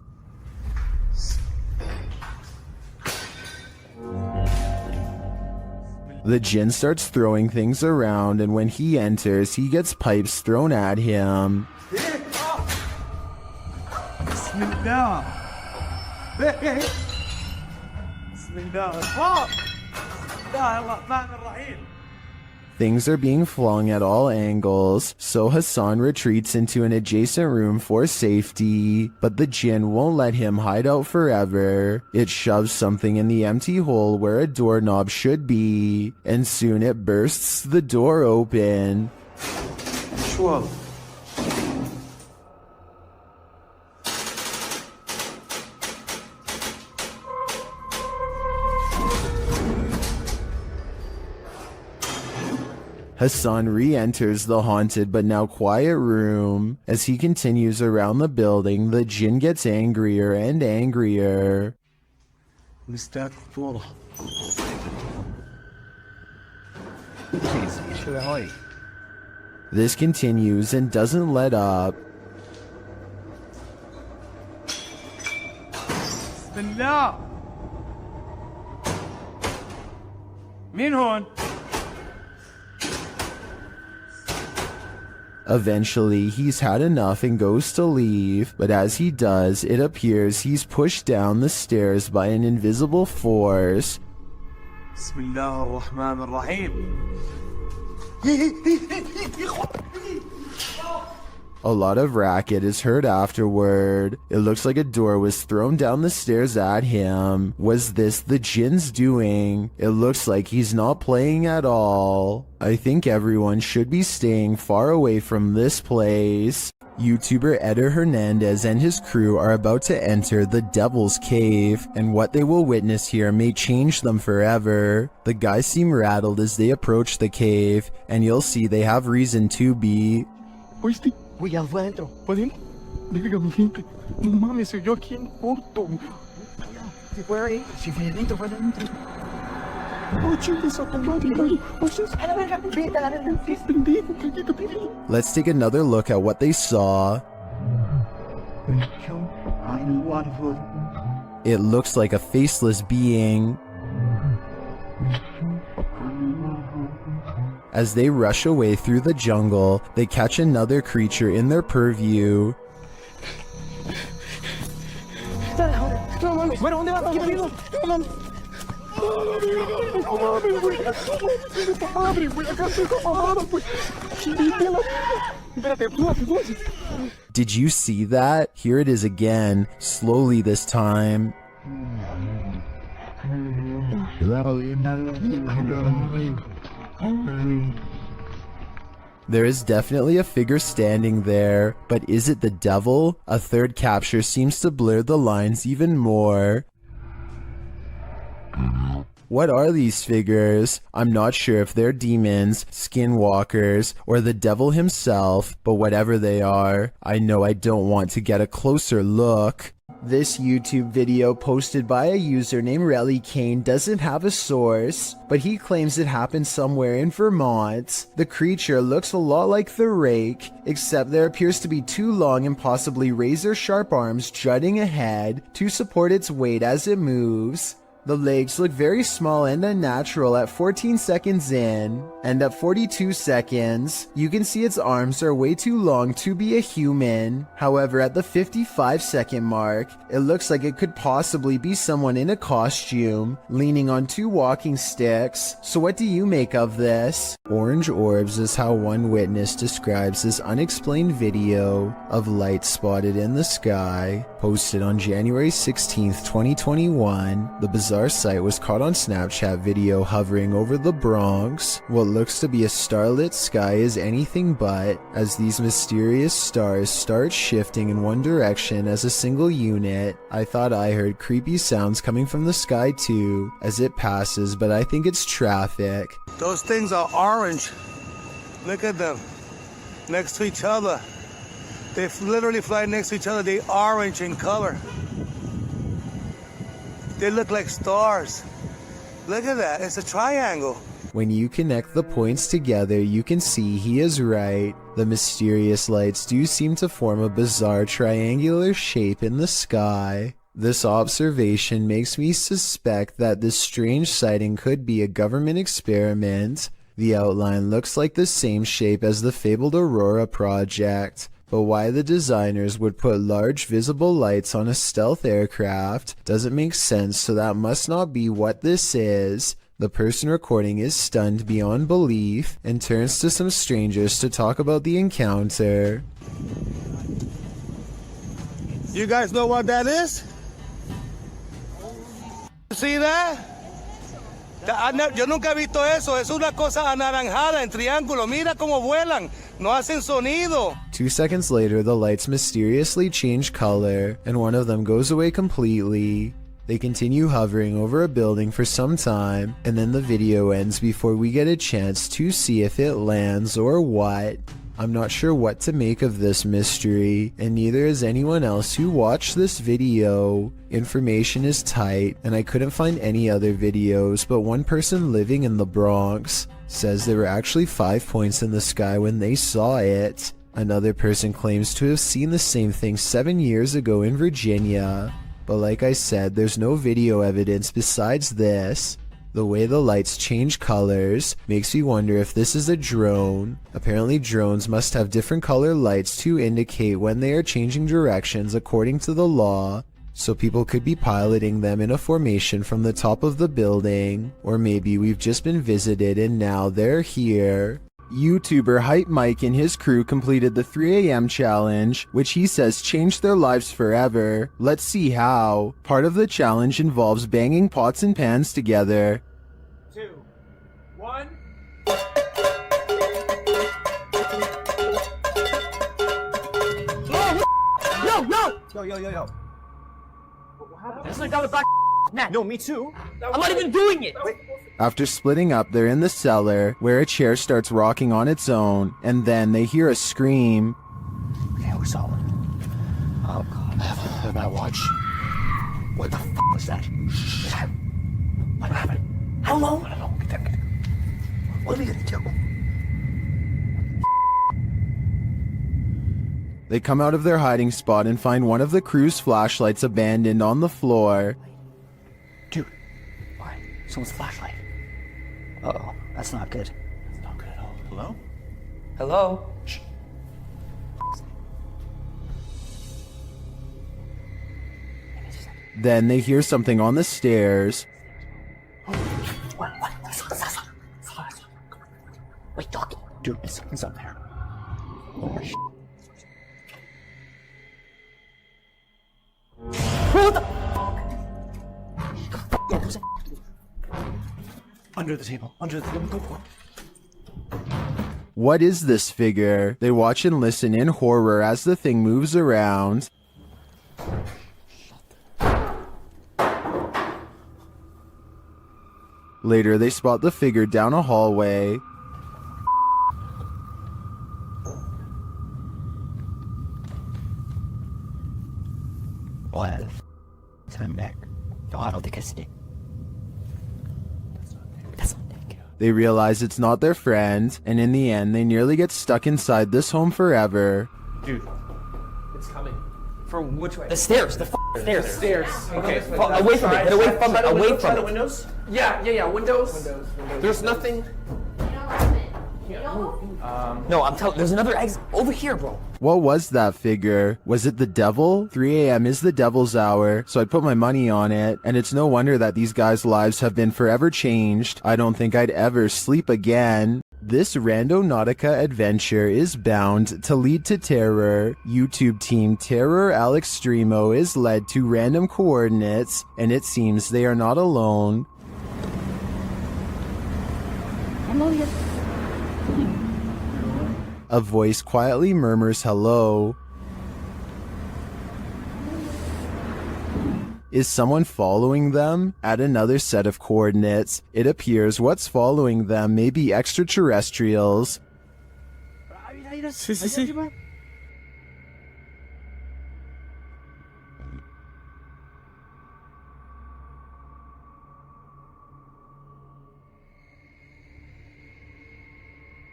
The Jinn starts throwing things around, and when he enters, he gets pipes thrown at him. Things are being flung at all angles, so Hassan retreats into an adjacent room for safety, but the Jinn won't let him hide out forever. It shoves something in the empty hole where a doorknob should be, and soon it bursts the door open. Whoa. Hassan re-enters the haunted but now quiet room. As he continues around the building, the Jinn gets angrier and angrier. This continues and doesn't let up. Eventually, he's had enough and goes to leave, but as he does, it appears he's pushed down the stairs by an invisible force. A lot of racket is heard afterward. It looks like a door was thrown down the stairs at him. Was this the Jinn's doing? It looks like he's not playing at all. I think everyone should be staying far away from this place. YouTuber Eder Hernandez and his crew are about to enter the Devil's Cave, and what they will witness here may change them forever. The guys seem rattled as they approach the cave, and you'll see they have reason to be. Voy adentro. ¿Podemos? Dígame, gente. No mames, se oyó aquí en corto. Si fue ahí, si fue adentro, fue adentro. Oh, chingas, a tu madre, güey. A la verga, vete a la verga. Pendejo, cállate, pendejo. Let's take another look at what they saw. It looks like a faceless being. As they rush away through the jungle, they catch another creature in their purview. Did you see that? Here it is again, slowly this time. There is definitely a figure standing there, but is it the devil? A third capture seems to blur the lines even more. What are these figures? I'm not sure if they're demons, skinwalkers, or the devil himself, but whatever they are, I know I don't want to get a closer look. This YouTube video posted by a user named Relly Kane doesn't have a source, but he claims it happened somewhere in Vermont. The creature looks a lot like the Rake, except there appears to be two long and possibly razor-sharp arms jutting ahead to support its weight as it moves. The legs look very small and unnatural at 14 seconds in, and at 42 seconds, you can see its arms are way too long to be a human. However, at the 55-second mark, it looks like it could possibly be someone in a costume, leaning on two walking sticks. So what do you make of this? Orange orbs is how one witness describes this unexplained video of light spotted in the sky, posted on January 16th, 2021. The bizarre sight was caught on Snapchat video hovering over the Bronx. What looks to be a starlit sky is anything but, as these mysterious stars start shifting in one direction as a single unit. I thought I heard creepy sounds coming from the sky too, as it passes, but I think it's traffic. Those things are orange. Look at them. Next to each other. They literally fly next to each other. They're orange in color. They look like stars. Look at that. It's a triangle. When you connect the points together, you can see he is right. The mysterious lights do seem to form a bizarre triangular shape in the sky. This observation makes me suspect that this strange sighting could be a government experiment. The outline looks like the same shape as the fabled Aurora project. But why the designers would put large visible lights on a stealth aircraft doesn't make sense, so that must not be what this is. The person recording is stunned beyond belief and turns to some strangers to talk about the encounter. You guys know what that is? See that? Yo nunca he visto eso. Es una cosa anaranjada en triángulo. Mira cómo vuelan. No hacen sonido. 2 seconds later, the lights mysteriously change color, and one of them goes away completely. They continue hovering over a building for some time, and then the video ends before we get a chance to see if it lands or what. I'm not sure what to make of this mystery, and neither is anyone else who watched this video. Information is tight, and I couldn't find any other videos, but one person living in the Bronx says there were actually 5 points in the sky when they saw it. Another person claims to have seen the same thing 7 years ago in Virginia. But like I said, there's no video evidence besides this. The way the lights change colors makes me wonder if this is a drone. Apparently drones must have different color lights to indicate when they are changing directions according to the law, so people could be piloting them in a formation from the top of the building. Or maybe we've just been visited and now they're here. YouTuber Hype Mike and his crew completed the 3 AM challenge, which he says changed their lives forever. Let's see how. Part of the challenge involves banging pots and pans together. 2, 1. No, no! Yo. That's the guy with black neck. No, me too. I'm not even doing it. After splitting up, they're in the cellar, where a chair starts rocking on its own, and then they hear a scream. Okay, we're solid. Oh god, I have my watch. What the f was that? What happened? How long? I don't know. Get that. What are we gonna do? They come out of their hiding spot and find one of the crew's flashlights abandoned on the floor. Dude, why? Someone's flashlight. Uh-oh, that's not good. That's not good at all. Hello? Hello? Shh. Then they hear something on the stairs. What? Wait, talking. Dude, something's up there. Oh, shit. What the fuck? Under the table. Go. What is this figure? They watch and listen in horror as the thing moves around. Later, they spot the figure down a hallway. Well, I'm back. No, I don't think it's Nick. That's not Nick. They realize it's not their friend, and in the end, they nearly get stuck inside this home forever. Dude, it's coming. From which way? The stairs. The stairs. The stairs. Okay. Away from it. Get away from it. Away from it. Windows? Yeah. Windows. There's nothing. No, I'm telling. There's another exit over here, bro. What was that figure? Was it the devil? 3 a.m. is the devil's hour, so I'd put my money on it, and it's no wonder that these guys' lives have been forever changed. I don't think I'd ever sleep again. This Randonautica adventure is bound to lead to terror. YouTube team Terror Alex Streamo is led to random coordinates, and it seems they are not alone. A voice quietly murmurs hello. Is someone following them? At another set of coordinates, it appears what's following them may be extraterrestrials. Sí.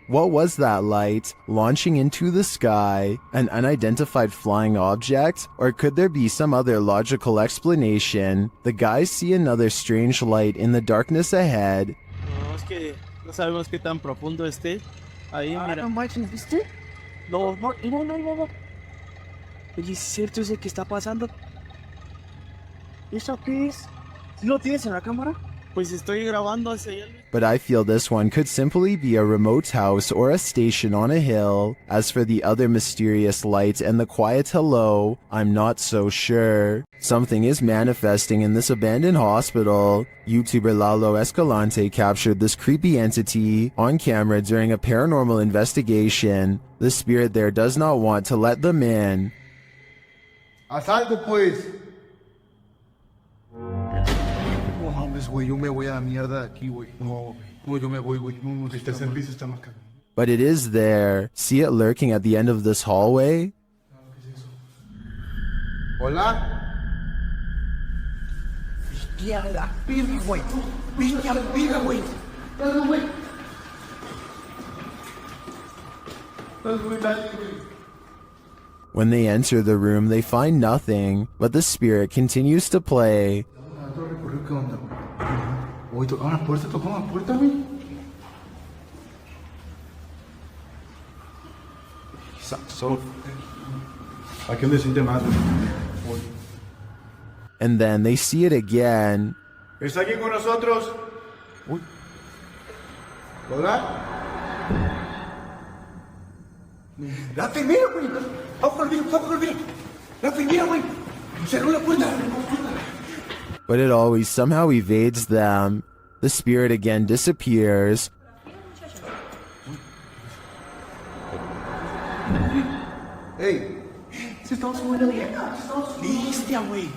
What was that light? Launching into the sky? An unidentified flying object? Or could there be some other logical explanation? The guys see another strange light in the darkness ahead. No, es que no sabemos qué tan profundo esté. Ahí, mira. No manches, ¿viste? No. Oye, ¿es cierto ese que está pasando? ¿Eso qué es? ¿Sí lo tienes en la cámara? Pues estoy grabando hacia allá. But I feel this one could simply be a remote house or a station on a hill. As for the other mysterious light and the quiet hello, I'm not so sure. Something is manifesting in this abandoned hospital. YouTuber Lalo Escalante captured this creepy entity on camera during a paranormal investigation. The spirit there does not want to let them in. Asalto, pues. No mames, güey, yo me voy a la mierda de aquí, güey. No, yo me voy, güey. No, este servicio está más caro. But it is there. See it lurking at the end of this hallway? Hola. Hostia, la pirga, güey. Hostia, la pirga, güey. Dale, güey. Dale, güey. When they enter the room, they find nothing, but the spirit continues to play. Oye, tocó la puerta, güey. Solo. Aquí donde siente más. And then they see it again. ¿Está aquí con nosotros? Uy. ¿Hola? La primera, güey. Vamos con el vidrio. La primera, güey. Cerró la puerta. But it always somehow evades them. The spirit again disappears. Hey, se estamos subiendo de acá. Bestia, güey.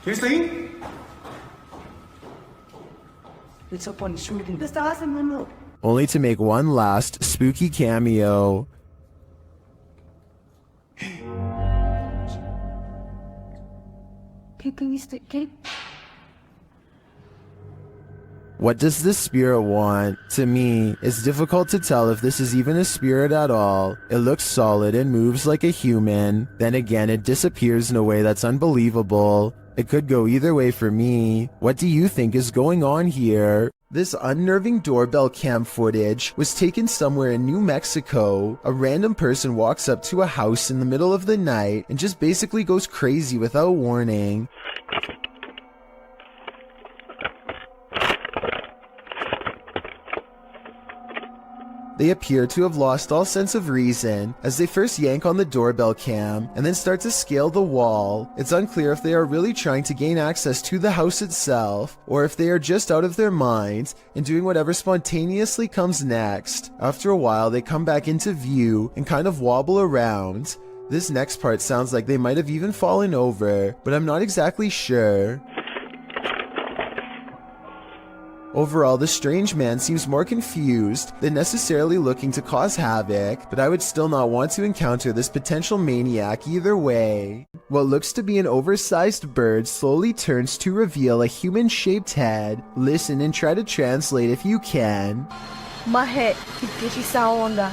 ¿Quién está ahí? It's up on shooting. Estabas en mano. Only to make one last spooky cameo. ¿Qué viste? ¿Qué? What does this spirit want? To me, it's difficult to tell if this is even a spirit at all. It looks solid and moves like a human. Then again, it disappears in a way that's unbelievable. It could go either way for me. What do you think is going on here? This unnerving doorbell cam footage was taken somewhere in New Mexico. A random person walks up to a house in the middle of the night and just basically goes crazy without warning. They appear to have lost all sense of reason as they first yank on the doorbell cam and then start to scale the wall. It's unclear if they are really trying to gain access to the house itself or if they are just out of their minds and doing whatever spontaneously comes next. After a while, they come back into view and kind of wobble around. This next part sounds like they might have even fallen over, but I'm not exactly sure. Overall, the strange man seems more confused than necessarily looking to cause havoc, but I would still not want to encounter this potential maniac either way. What looks to be an oversized bird slowly turns to reveal a human-shaped head. Listen and try to translate if you can. Maje, ¿qué es esa onda?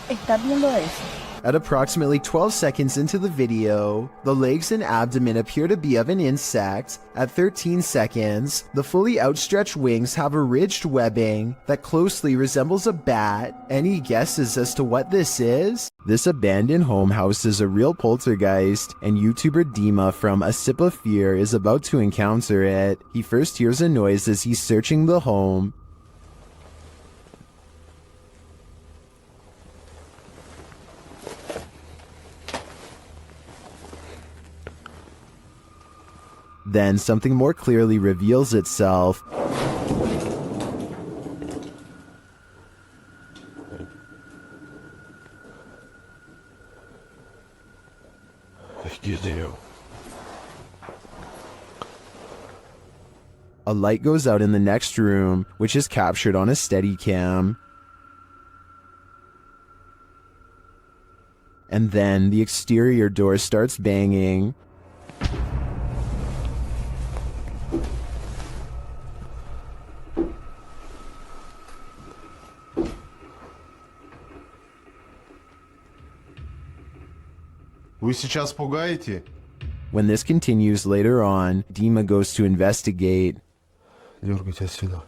¿Estás viendo eso? At approximately 12 seconds into the video, the legs and abdomen appear to be of an insect. At 13 seconds, the fully outstretched wings have a ridged webbing that closely resembles a bat. Any guesses as to what this is? This abandoned home houses a real poltergeist, and YouTuber Dima from A Sip of Fear is about to encounter it. He first hears a noise as he's searching the home. Then something more clearly reveals itself. A light goes out in the next room, which is captured on a Steadicam. And then the exterior door starts banging. Вы сейчас пугаете? When this continues later on, Dima goes to investigate. Дергайте отсюда.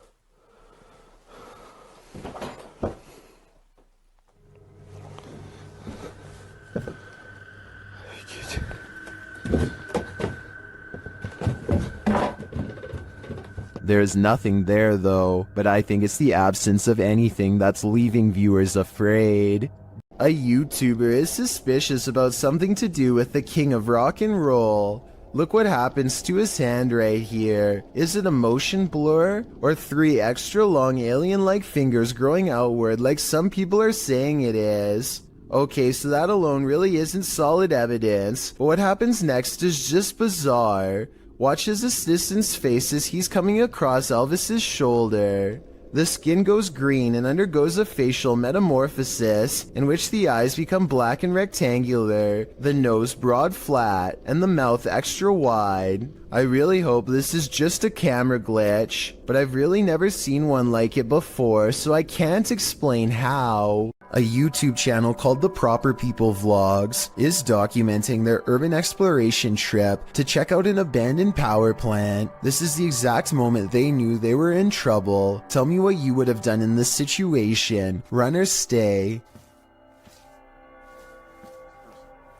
There's nothing there though, but I think it's the absence of anything that's leaving viewers afraid. A YouTuber is suspicious about something to do with the king of rock and roll. Look what happens to his hand right here. Is it a motion blur? Or 3 extra long alien-like fingers growing outward like some people are saying it is? Okay, so that alone really isn't solid evidence, but what happens next is just bizarre. Watch his assistant's face as he's coming across Elvis's shoulder. The skin goes green and undergoes a facial metamorphosis in which the eyes become black and rectangular, the nose broad flat, and the mouth extra wide. I really hope this is just a camera glitch, but I've really never seen one like it before, so I can't explain how. A YouTube channel called The Proper People Vlogs is documenting their urban exploration trip to check out an abandoned power plant. This is the exact moment they knew they were in trouble. Tell me what you would have done in this situation. Run or stay.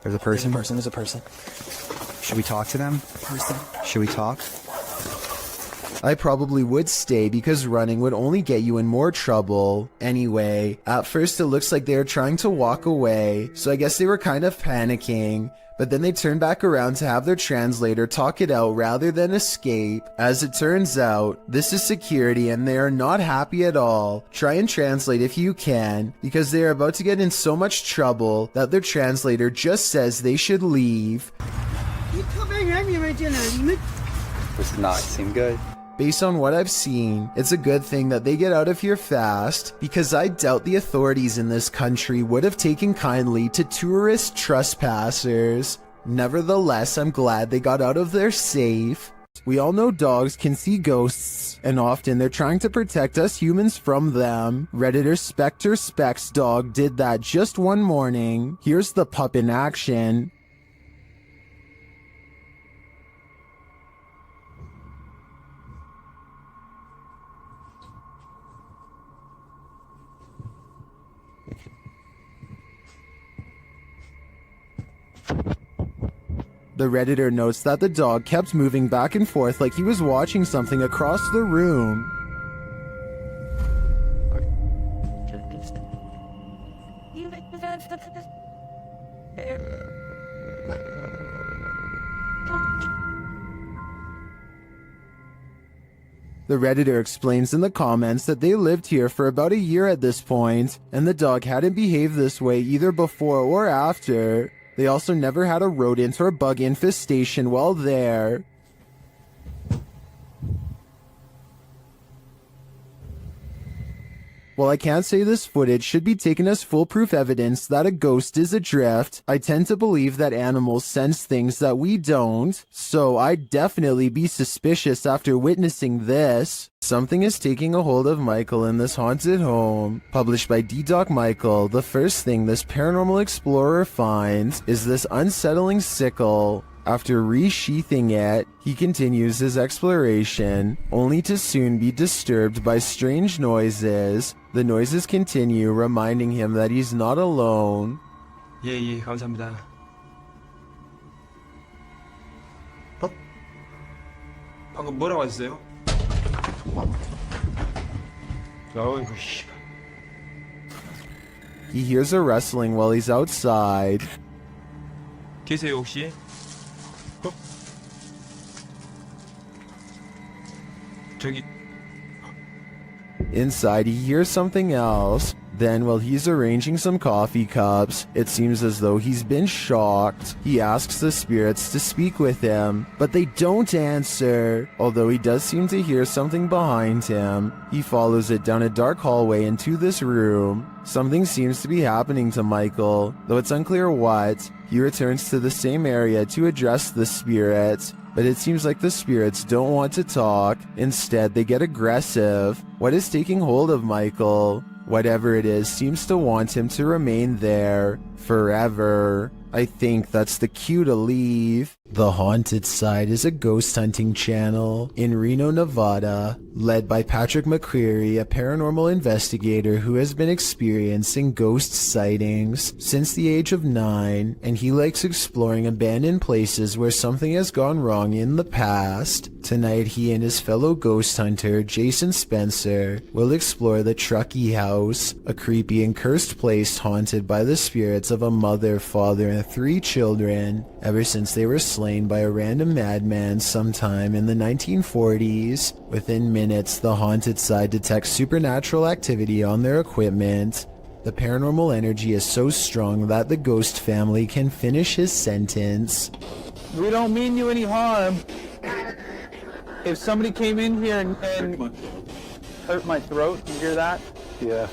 There's a person. There's a person. Should we talk to them? Should we talk? I probably would stay because running would only get you in more trouble. Anyway, at first it looks like they are trying to walk away, so I guess they were kind of panicking. But then they turn back around to have their translator talk it out rather than escape. As it turns out, this is security and they are not happy at all. Try and translate if you can, because they are about to get in so much trouble that their translator just says they should leave. This does not seem good. Based on what I've seen, it's a good thing that they get out of here fast, because I doubt the authorities in this country would have taken kindly to tourist trespassers. Nevertheless, I'm glad they got out of there safe. We all know dogs can see ghosts, and often they're trying to protect us humans from them. Redditor Spectre Specs Dog did that just one morning. Here's the pup in action. The Redditor notes that the dog kept moving back and forth like he was watching something across the room. The Redditor explains in the comments that they lived here for about a year at this point, and the dog hadn't behaved this way either before or after. They also never had a rodent or bug infestation while there. While I can't say this footage should be taken as foolproof evidence that a ghost is adrift, I tend to believe that animals sense things that we don't, so I'd definitely be suspicious after witnessing this. Something is taking a hold of Michael in this haunted home. Published by D-Doc Michael, the first thing this paranormal explorer finds is this unsettling sickle. After resheathing it, he continues his exploration, only to soon be disturbed by strange noises. The noises continue, reminding him that he's not alone. 예, 감사합니다. 방금 뭐라고 하셨어요? 어이구, 씨. He hears a rustling while he's outside. 계세요, 혹시? 저기. Inside, he hears something else. Then, while he's arranging some coffee cups, it seems as though he's been shocked. He asks the spirits to speak with him, but they don't answer. Although he does seem to hear something behind him, he follows it down a dark hallway into this room. Something seems to be happening to Michael, though it's unclear what. He returns to the same area to address the spirits, but it seems like the spirits don't want to talk. Instead, they get aggressive. What is taking hold of Michael? Whatever it is seems to want him to remain there forever. I think that's the cue to leave. The Haunted Side is a ghost hunting channel in Reno, Nevada, led by Patrick McCreary, a paranormal investigator who has been experiencing ghost sightings since the age of 9, and he likes exploring abandoned places where something has gone wrong in the past. Tonight, he and his fellow ghost hunter, Jason Spencer, will explore the Truckee House, a creepy and cursed place haunted by the spirits of a mother, father, and 3 children, ever since they were slain by a random madman sometime in the 1940s. Within minutes, the Haunted Side detects supernatural activity on their equipment. The paranormal energy is so strong that the ghost family can finish his sentence. We don't mean you any harm. If somebody came in here and hurt my throat, you hear that? Yeah.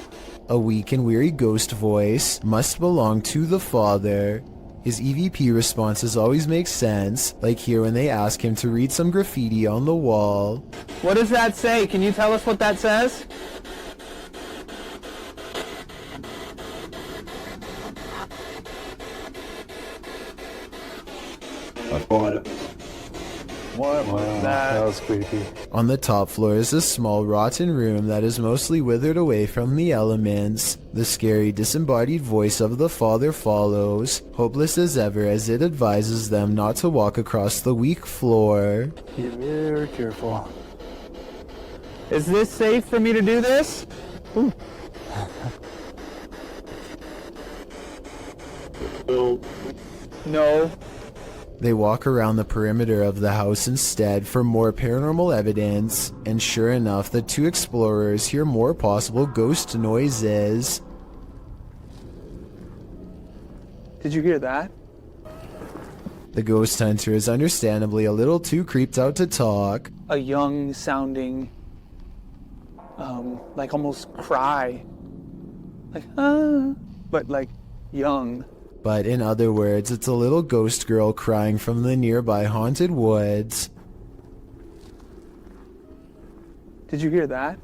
A weak and weary ghost voice must belong to the father. His EVP responses always make sense, like here when they ask him to read some graffiti on the wall. What does that say? Can you tell us what that says? That was creepy. On the top floor is a small rotten room that is mostly withered away from the elements. The scary disembodied voice of the father follows, hopeless as ever as it advises them not to walk across the weak floor. Be very careful. Is this safe for me to do this? No. They walk around the perimeter of the house instead for more paranormal evidence, and sure enough, the 2 explorers hear more possible ghost noises. Did you hear that? The ghost hunter is understandably a little too creeped out to talk. A young sounding, like almost cry. Like, but like young. But in other words, it's a little ghost girl crying from the nearby haunted woods. Did you hear that?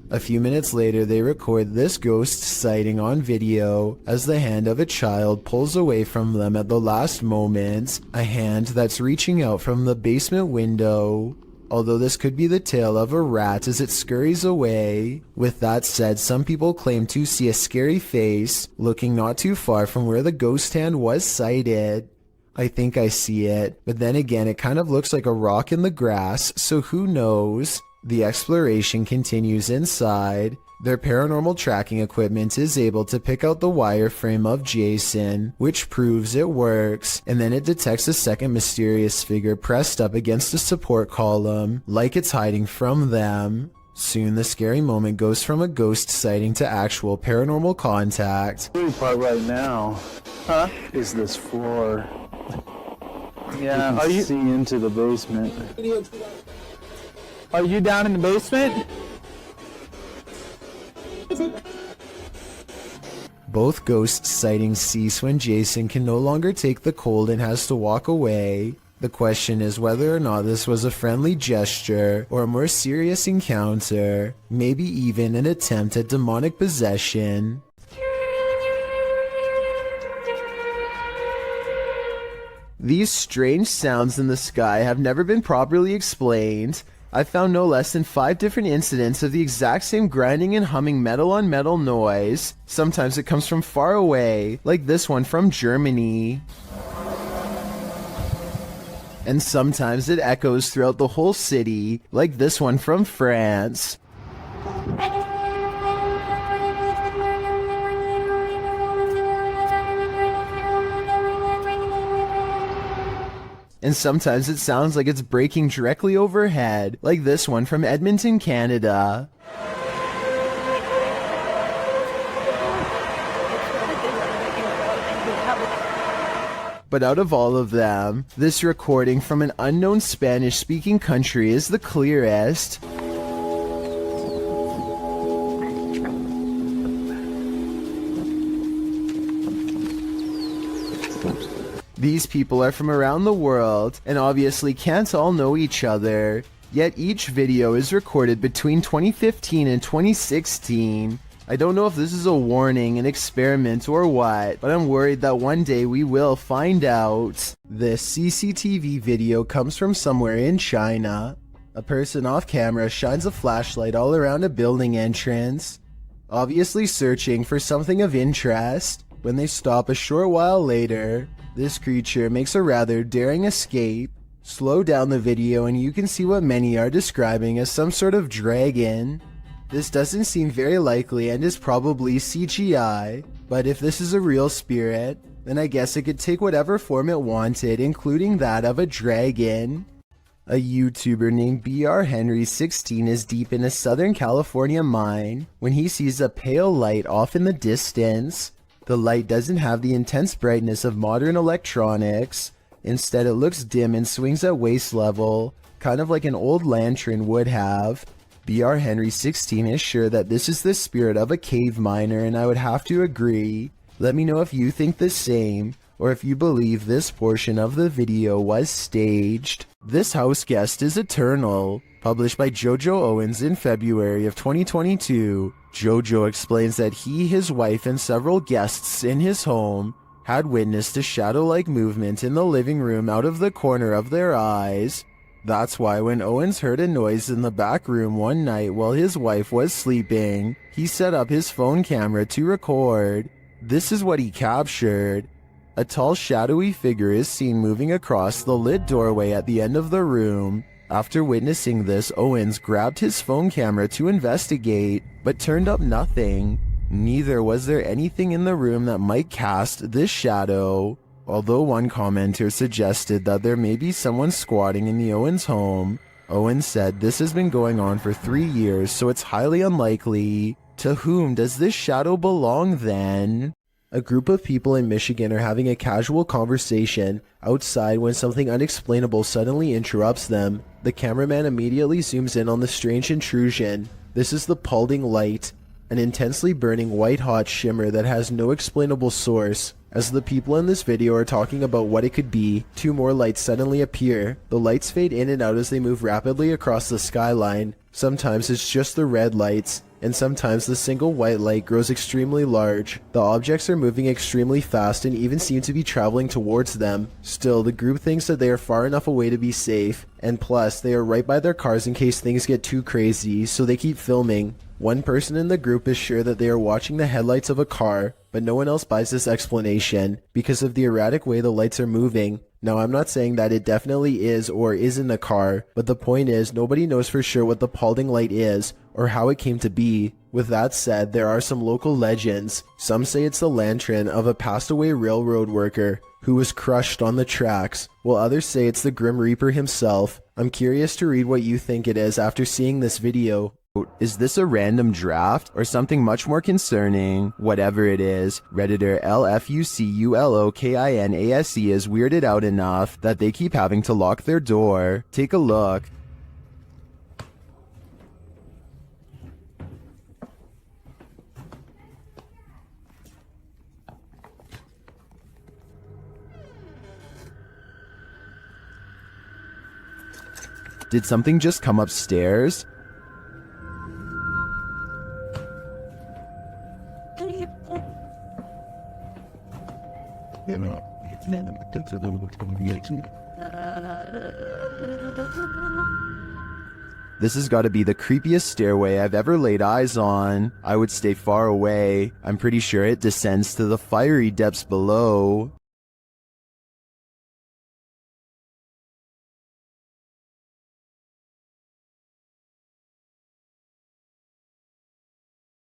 A few minutes later, they record this ghost sighting on video as the hand of a child pulls away from them at the last moment, a hand that's reaching out from the basement window. Although this could be the tail of a rat as it scurries away. With that said, some people claim to see a scary face looking not too far from where the ghost hand was sighted. I think I see it, but then again it kind of looks like a rock in the grass, so who knows? The exploration continues inside. Their paranormal tracking equipment is able to pick out the wireframe of Jason, which proves it works, and then it detects a second mysterious figure pressed up against a support column, like it's hiding from them. Soon the scary moment goes from a ghost sighting to actual paranormal contact. The part right now, is this floor. Yeah, are you see into the basement? Are you down in the basement? Both ghost sightings cease when Jason can no longer take the cold and has to walk away. The question is whether or not this was a friendly gesture or a more serious encounter, maybe even an attempt at demonic possession. These strange sounds in the sky have never been properly explained. I found no less than 5 different incidents of the exact same grinding and humming metal on metal noise. Sometimes it comes from far away, like this one from Germany. And sometimes it echoes throughout the whole city, like this one from France. And sometimes it sounds like it's breaking directly overhead, like this one from Edmonton, Canada. But out of all of them, this recording from an unknown Spanish-speaking country is the clearest. These people are from around the world, and obviously can't all know each other. Yet each video is recorded between 2015 and 2016. I don't know if this is a warning, an experiment, or what, but I'm worried that one day we will find out. This CCTV video comes from somewhere in China. A person off camera shines a flashlight all around a building entrance, obviously searching for something of interest. When they stop a short while later, this creature makes a rather daring escape. Slow down the video and you can see what many are describing as some sort of dragon. This doesn't seem very likely and is probably CGI, but if this is a real spirit, then I guess it could take whatever form it wanted, including that of a dragon. A YouTuber named BR Henry16 is deep in a Southern California mine when he sees a pale light off in the distance. The light doesn't have the intense brightness of modern electronics. Instead, it looks dim and swings at waist level, kind of like an old lantern would have. BR Henry16 is sure that this is the spirit of a cave miner, and I would have to agree. Let me know if you think the same, or if you believe this portion of the video was staged. This house guest is eternal. Published by Jojo Owens in February of 2022, Jojo explains that he, his wife, and several guests in his home had witnessed a shadow-like movement in the living room out of the corner of their eyes. That's why when Owens heard a noise in the back room one night while his wife was sleeping, he set up his phone camera to record. This is what he captured. A tall, shadowy figure is seen moving across the lit doorway at the end of the room. After witnessing this, Owens grabbed his phone camera to investigate, but turned up nothing. Neither was there anything in the room that might cast this shadow. Although one commenter suggested that there may be someone squatting in the Owens home, Owens said this has been going on for 3 years, so it's highly unlikely. To whom does this shadow belong then? A group of people in Michigan are having a casual conversation outside when something unexplainable suddenly interrupts them. The cameraman immediately zooms in on the strange intrusion. This is the Paulding light, an intensely burning white-hot shimmer that has no explainable source. As the people in this video are talking about what it could be, 2 more lights suddenly appear. The lights fade in and out as they move rapidly across the skyline. Sometimes it's just the red lights, and sometimes the single white light grows extremely large. The objects are moving extremely fast and even seem to be traveling towards them. Still, the group thinks that they are far enough away to be safe, and plus, they are right by their cars in case things get too crazy, so they keep filming. One person in the group is sure that they are watching the headlights of a car, but no one else buys this explanation because of the erratic way the lights are moving. Now, I'm not saying that it definitely is or isn't a car, but the point is nobody knows for sure what the Paulding light is or how it came to be. With that said, there are some local legends. Some say it's the lantern of a passed away railroad worker who was crushed on the tracks, while others say it's the Grim Reaper himself. I'm curious to read what you think it is after seeing this video. Is this a random draft or something much more concerning? Whatever it is, Redditor LFUCULOKINASE is weirded out enough that they keep having to lock their door. Take a look. Did something just come upstairs? This has got to be the creepiest stairway I've ever laid eyes on. I would stay far away. I'm pretty sure it descends to the fiery depths below.